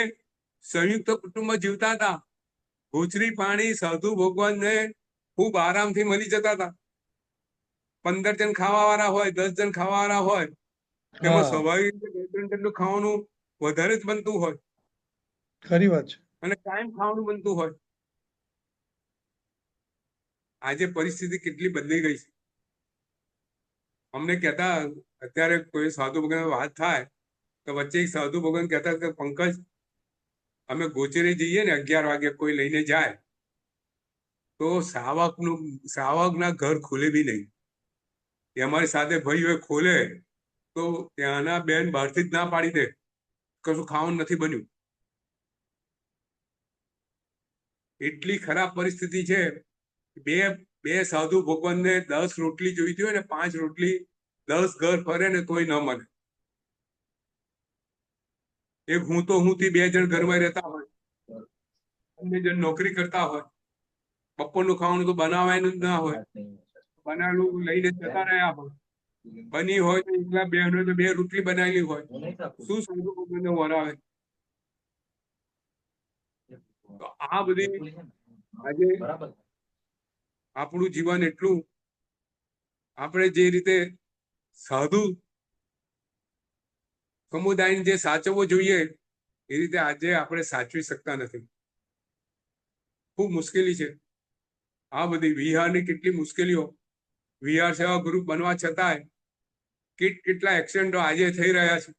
સંયુક્ત કુટુંબ જીવતા હતા. ગોચરી પાણી સાધુ ભગવાનને ખૂબ આરામથી મળી જતા હતા. 15 જણ ખાવા વાળા હોય, 10 જણ ખાવા વાળા હોય, એમાં સ્વાભાવિક રીતે 2-3 જણનું ખાવાનું વધારે જ બનતું હોય. ખરી વાત છે. અને કાયમ ખાવાનું બનતું હોય. આજે પરિસ્થિતિ કેટલી બદલાઈ ગઈ છે. અમને કહેતા, અત્યારે કોઈ સાધુ ભગવાન વાત થાય તો વચ્ચે એક સાધુ ભગવાન કહેતા કે પંકજ, અમે ગોચરે જઈએ ને 11 વાગે કોઈ લઈને જાય તો શ્રાવકના ઘર ખોલે બી નહીં. એ અમારી સાથે ભાઈ હોય ખોલે તો ત્યાંના બેન બહારથી જ ના પાડી દે, કશું ખાવાનું નથી બન્યું. એટલી ખરાબ પરિસ્થિતિ છે. બે બે સાધુ ભગવાનને 10 રોટલી જોઈતી હોય ને 5 રોટલી 10 ઘર ફરે ને તોય ન મળે. એક હું તો હું થી 2 જણ ઘરમાં રહેતા હોય, 2 જણ નોકરી કરતા હોય, બપોરનું ખાવાનું તો બનાવવાનું જ ના હોય, બનાવેલું લઈને જતા રહ્યા હોય. બની હોય તો એકલા બહેનો તો 2 રોટલી બનાવેલી હોય, શું સાધુ ભગવાનને વરાવે? તો આ બધી આજે આપણું જીવન એટલું આપણે જે રીતે સાધુ સમુદાયને જે સાચવવો જોઈએ એ રીતે આજે આપણે સાચવી શકતા નથી. ખૂબ મુશ્કેલી છે. આ બધી વિહારની કેટલી મુશ્કેલીઓ, વિહાર સેવા ગ્રુપ બનવા છતાંય કેટલા એક્સિડન્ટો આજે થઈ રહ્યા છે.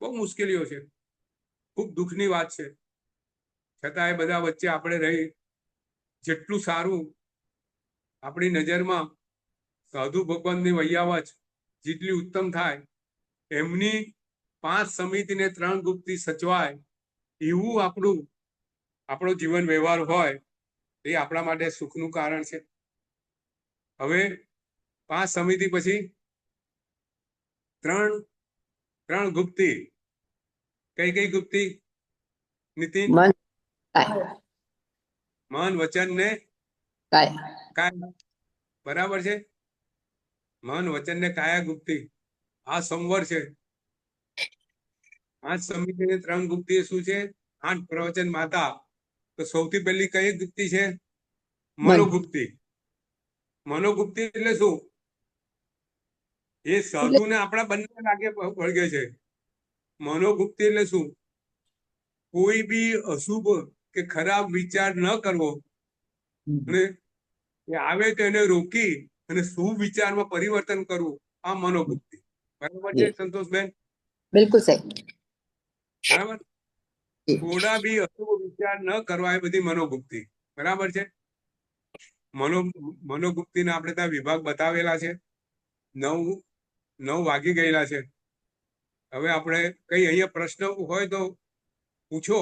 બહુ મુશ્કેલીઓ છે. ખૂબ દુઃખની વાત છે. છતાં એ બધા વચ્ચે આપણે રહી જેટલું સારું આપણી નજરમાં સાધુ ભગવાનની વૈયાવચ જેટલી ઉત્તમ થાય, એમની 5 સમિતિને 3 ગુપ્તી સચવાય એવું આપણો જીવન વ્યવહાર હોય એ આપણા માટે સુખનું કારણ છે. હવે 5 સમિતિ પછી 3 ગુપ્તી. કઈ ગુપ્તી નીતિન? મન કાયા. મન, વચન ને કાયા. કાયા. બરાબર છે. મન, વચન ને કાયા ગુપ્તી. આ સંવર છે. 5 સમિતિ ને 3 ગુપ્તી શું છે? 8 પ્રવચન માતા. તો સૌથી પહેલી કઈ ગુપ્તી છે? મનોગુપ્તી. મનોગુપ્તી એટલે શું? એ સાધુને આપણા બંને લાગે વળગે છે. મનોગુપ્તી એટલે શું? કોઈ બી અશુભ કે ખરાબ વિચાર ન કરવો, અને એ આવે તો એને રોકી અને શુભ વિચારમાં પરિવર્તન કરવું, આ મનોગુપ્તી. બરાબર છે સંતોષબેન? બિલકુલ સાહેબ. બરાબર. થોડા બી અશુભ વિચાર ન કરવા, એ બધી મનોગુપ્તી. બરાબર છે. મનોગુપ્તીના આપણે ત્યાં વિભાગ બતાવેલા છે. 9 વાગી ગયેલા છે. હવે આપણે કઈ અહીંયા પ્રશ્ન હોય તો પૂછો.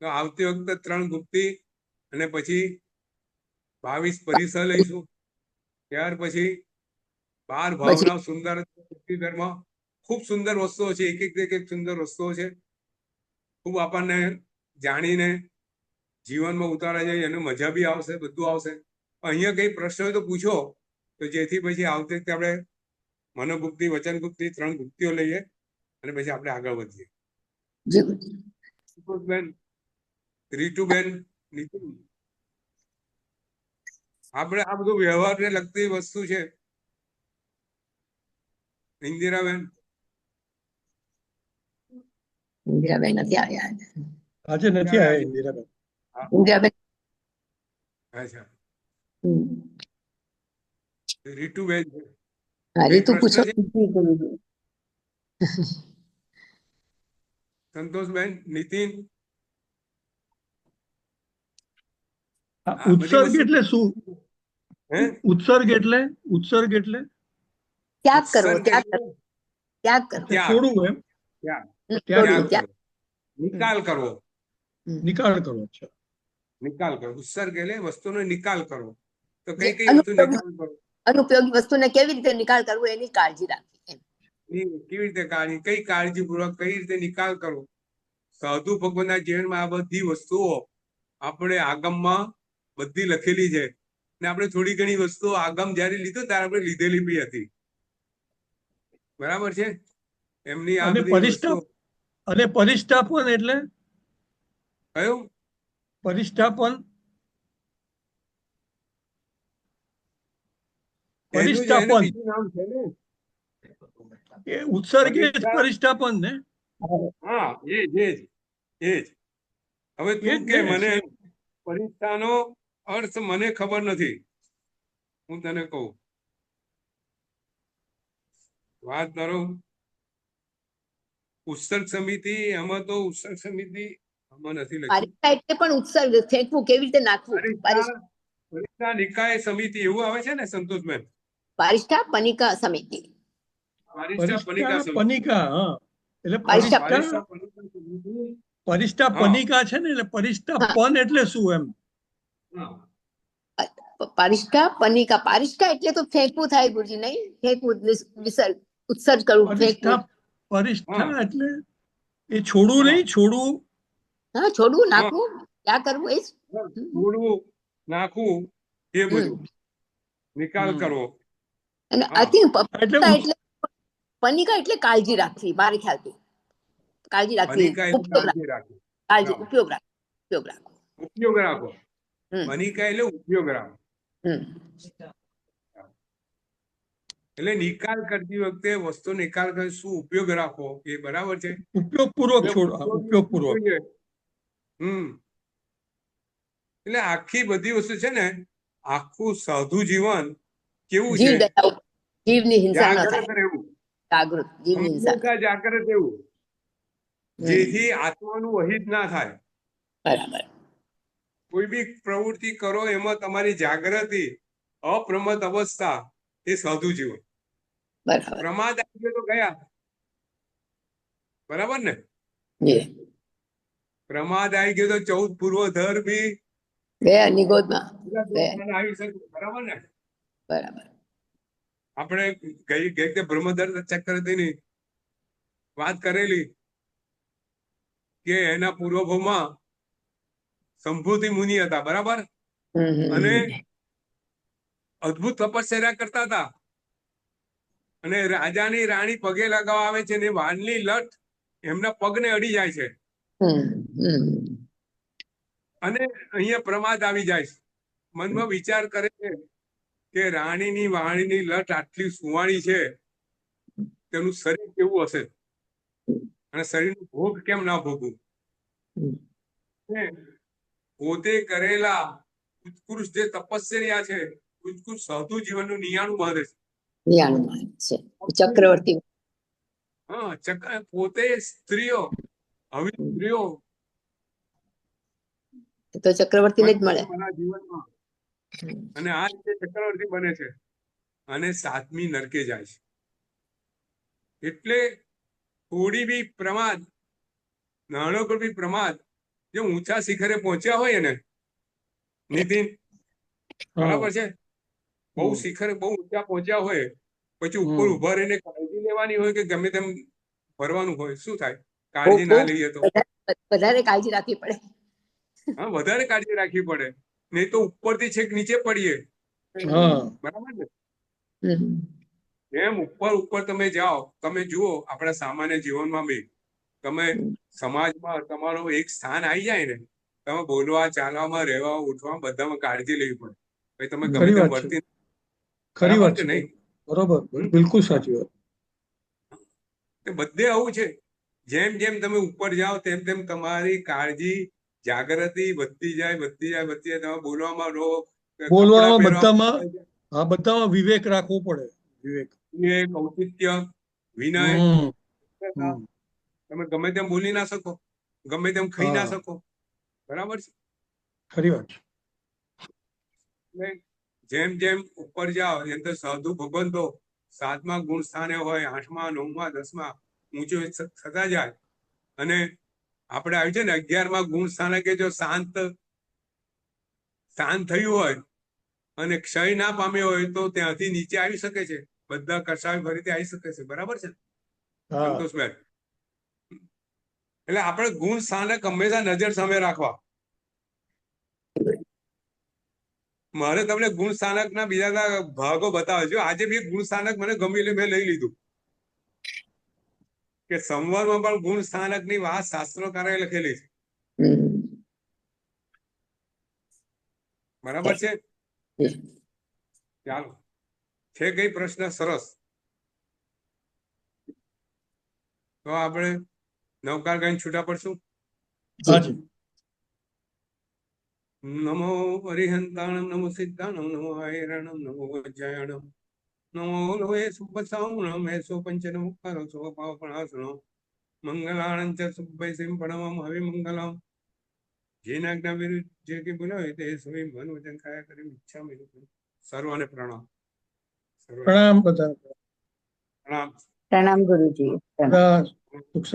તો આવતી વખતે 3 ગુપ્તી અને પછી 22 પરિસર લઈશું. ત્યાર પછી 12 ભાવના સુંદર ધર્મ. ખૂબ સુંદર વસ્તુઓ છે. એક સુંદર વસ્તુઓ છે. ખૂબ આપણને જાણીને જીવનમાં ઉતારા જાય અને મજા બી આવશે, બધું આવશે. અહીંયા કઈ પ્રશ્ન હોય તો પૂછો, તો જેથી પછી આવતી વખતે આપણે મનોગુપ્તિ, વચનગુપ્તિ 3 ગુપ્તિઓ લઈએ અને પછી આપણે આગળ વધીએ. બેન, રીતુબેન, નીતિન, આપણે આ બધું વ્યવહારને લગતી વસ્તુ છે. ઇન્દિરાબેન? ઇન્દિરાબેન નથી આવ્યા. આજે નથી આવ્યા ઇન્દિરાબેન. ઇન્દિરાબેન. અચ્છા. રીતુબેન છે. હા, રીતુ પૂછો. સંતોષબેન, નીતિન? ઉત્સર્ગ એટલે શું? ઉત્સર્ગ એટલે ત્યાગ કરવો. ત્યાગ કરવો. છોડવું એમ. નિકાલ કરવો. નિકાલ કરવો. અચ્છા. નિકાલ કરવો. ઉત્સર્ગ એટલે વસ્તુનો નિકાલ કરવો. તો કઈ વસ્તુ નિકાલ કરવો? અનુપયોગી વસ્તુને કેવી રીતે નિકાલ કરવો એની કાળજી રાખવી. કેવી રીતે કાળજી, કઈ કાળજીપૂર્વક કઈ રીતે નિકાલ કરવો? સાધુ ભગવાનના જીવનમાં આ બધી વસ્તુઓ આપણે આગમમાં બધી લખેલી છે. ને આપણે થોડી ઘણી વસ્તુઓ આગમ જયારે લીધો ત્યારે આપણે લીધેલી બી હતી. બરાબર છે. એમની આ બધી વસ્તુઓ. અને પરિસ્થાપન એટલે કયું? પરિસ્થાપન બીજું નામ છે ને? એ ઉત્સર્ગ એ પરિસ્થાપન ને? હા, એ જ. હવે તું કે મને પરીક્ષાનો અર્થ મને ખબર નથી. હું તને કહું વાત કરો. ઉત્સર્ગ સમિતિ, એમાં તો ઉત્સર્ગ સમિતિ આમાં નથી લખ્યું. પારિષ્ઠા એટલે પણ ઉત્સર્ગ ફેંકવું, કેવી રીતે નાખવું. પરીક્ષા નિકાય સમિતિ એવું આવે છે ને સંતોષબેન? પારિષ્ઠા પનિકા સમિતિ. પારિષ્ઠા પનિકા પરિષ્ઠા સમિતિ. પનિકા, હા, એટલે પારિષ્ઠા પરિષ્ઠા પારિષ્ઠા પનિકા સમિતિ. પરિષ્ઠા હા. પનિકા છે ને, એટલે પરિષ્ઠા હા. પન એટલે શું એમ? હા. પારિષ્ઠા પનિકા, પારિષ્ઠા એટલે તો ફેંકવું થાય ગુરુજી, નહીં? ફેંકવું, વિસર્ગ, ઉત્સર્ગ કરવું, પરિષ્ઠા ફેંકવું. પરિષ્ઠા હા. એટલે એ છોડવું હા. નહીં, છોડવું. હા, છોડવું, હા. નાખવું, ક્યાં કરવું, એ જ. છોડવું, નાખવું, એ બધું નિકાલ હમ. કરવો. અને હા. આઈ થિંક એટલે એટલે પનિકા એટલે કાળજી રાખવી, મારા ખ્યાલથી કાળજી રાખવી, પનિકા એટલે ઉપયોગ કાળજી રાખવી. કાળજી, બરાબર. ઉપયોગ રાખવો, ઉપયોગ રાખવો. ઉપયોગ રાખો. હમ પનિકા એટલે ઉપયોગ રાખો. હમ એટલે નિકાલ કરતી વખતે વસ્તુ નિકાલ કરી શું ઉપયોગ રાખો, એ બરાબર છે. ઉપયોગપૂર્વક એટલે છોડ, હા, ઉપયોગપૂર્વક. જોઈએ. એટલે આખી બધી વસ્તુ છે ને, આખું સાધુ જીવન કેવું છે? જીવ દયા, જીવની હિંસા ન જાગૃત થાય, રહેવું, જાગૃત, જીવની હિંસા ન હંમેશા જાગૃત રહેવું, થાય. જેથી આત્માનું વહિત ના થાય. બરાબર. કોઈ બી પ્રવૃત્તિ કરો એમાં તમારી જાગૃતિ, અપ્રમત અવસ્થા, એ સાધુ જીવન. બરાબર. પ્રમાદ આવી ગયો તો ગયા. બરાબર ને? જી. પ્રમાદ આવી ગયો તો 14 પૂર્વધર બી બે નિગોદમાં. બે. આવી શકે. બરાબર ને? બરાબર. આપણે ગઈ વખતે બ્રહ્મધર ચક્રવર્તીની વાત કરેલી કે એના પૂર્વભોમાં સંભૂતિ મુનિ હતા. બરાબર? અને અદ્ભુત તપશ્ચર્યા કરતા હતા. અને રાજાની રાણી પગે લગાવવા આવે છે ને વાલની લટ એમના પગને અડી જાય છે. અને અહીંયા પ્રમાદ આવી જાય છે. મનમાં વિચાર કરે છે કે રાણીની વાણીની લટ આટલી સુવાણી છે, તેનું શરીર કેવું હશે, અને શરીરનું ભોગ કેમ ના ભોગવું. પોતે કરેલા ઉત્કૃષ્ટ જે તપશ્ચર્યા છે, ઉત્કૃષ્ટ સાધુ જીવનનું નિયાણું બાંધે છે. નિયાણું છે ચક્રવર્તી. હા, પોતે સ્ત્રીઓ, હવે સ્ત્રીઓ તો ચક્રવર્તીને જ મળે. જીવનમાં, અને આ રીતે ચક્રવર્તી બને છે અને 7મી નરકે જાય છે. એટલે થોડી બી પ્રમાદ, નાનકડો બી પ્રમાદ, જે ઊંચા શિખરે પહોંચ્યા હોય ને નીતિન, બરાબર છે, બહુ શિખરે બહુ ઊંચા પહોંચ્યા હોય, પછી ઉપર ઉભા રહીને કાળજી લેવાની હોય કે ગમે તેમ ભરવાનું હોય, શું થાય? કાળજી ના લઈએ તો વધારે કાળજી રાખવી પડે. હા, વધારે કાળજી રાખવી પડે, નહીં તો ઉપરથી છેક નીચે પડીએ. બરાબર ને? જેમ ઉપર ઉપર તમે જાઓ, તમે જુઓ આપણા સામાન્ય જીવનમાં બી, તમે સમાજમાં તમારો એક સ્થાન આવી જાય ને, તમે બોલવા, ચાલવામાં, રહેવા, ઉઠવા બધામાં કાળજી લેવી પડે. ભાઈ તમે ગમે તેમ વર્તી, ખરી બરાબર વાત કે છે. નહીં? બરોબર, બિલકુલ સાચી વાત. બધે આવું છે. જેમ જેમ તમે ઉપર જાઓ તેમ તેમ તમારી કાળજી, જાગૃતિ વધતી જાય, વધતી જાય, વધતી જાય. તમે બોલવામાં રહો, બોલવામાં બધામાં વિવેક રાખવો પડે. વિવેક, ઔચિત્ય, વિનય. તમે ગમે તેમ બોલી ના શકો, ગમે તેમ ખાઈ ના શકો. બરાબર છે? ખરી વાત છે. જેમ જેમ ઉપર જાઓ એમ તો સાધુ ભગવંતો 7મા ગુણ સ્થાને હોય, 8મા, 9મા, 10મા ઊંચો થતા જાય. અને આપણે આવી છે ને 11મા ગુણ સ્થાને કે જો શાંત થયું હોય અને ક્ષય ના પામ્યો હોય તો ત્યાંથી નીચે આવી શકે છે. બધા કસાય ફરીથી આવી શકે છે. બરાબર છે સંતોષભાઈ? એટલે આપણે ગુણ સ્થાનક હંમેશા નજર સામે રાખવા. મારે તમને ગુણ સ્થાનક ના બીજા ભાગો બતાવે છે. આજે બી ગુણ સ્થાનક મને ગમી એટલે મેં લઈ લીધું કે સંવાદમાં પણ ગુણ સ્થાનક ની વાત શાસ્ત્રકારે લખેલી છે. બરાબર છે? ચાલો, છે કઈ પ્રશ્ન? સરસ. તો આપણે નવકાર ગાઈને છૂટા પડશું. નમો હરિહંતાણમ, નમો સિદ્ધાણમ, નમો હૈરણમ, નમો વજ્જાયણમ, નમો લોહે સુપસાવણમ, એસો પંચનમુખારો સ્વભાવપણાસણો, મંગલાણં ચ સુભ્ભય સિંપણમમ હવિમંગલમ, જે આજ્ઞા વિરુદ્ધ જે કંઈ બોલાવે તે સમય મન વચન કાયા કરી ઈચ્છા સર્વને પ્રણામ. સર્વને પ્રણામ બધા પ્રણામ. પ્રણામ ગુરુજી. બધા સુખ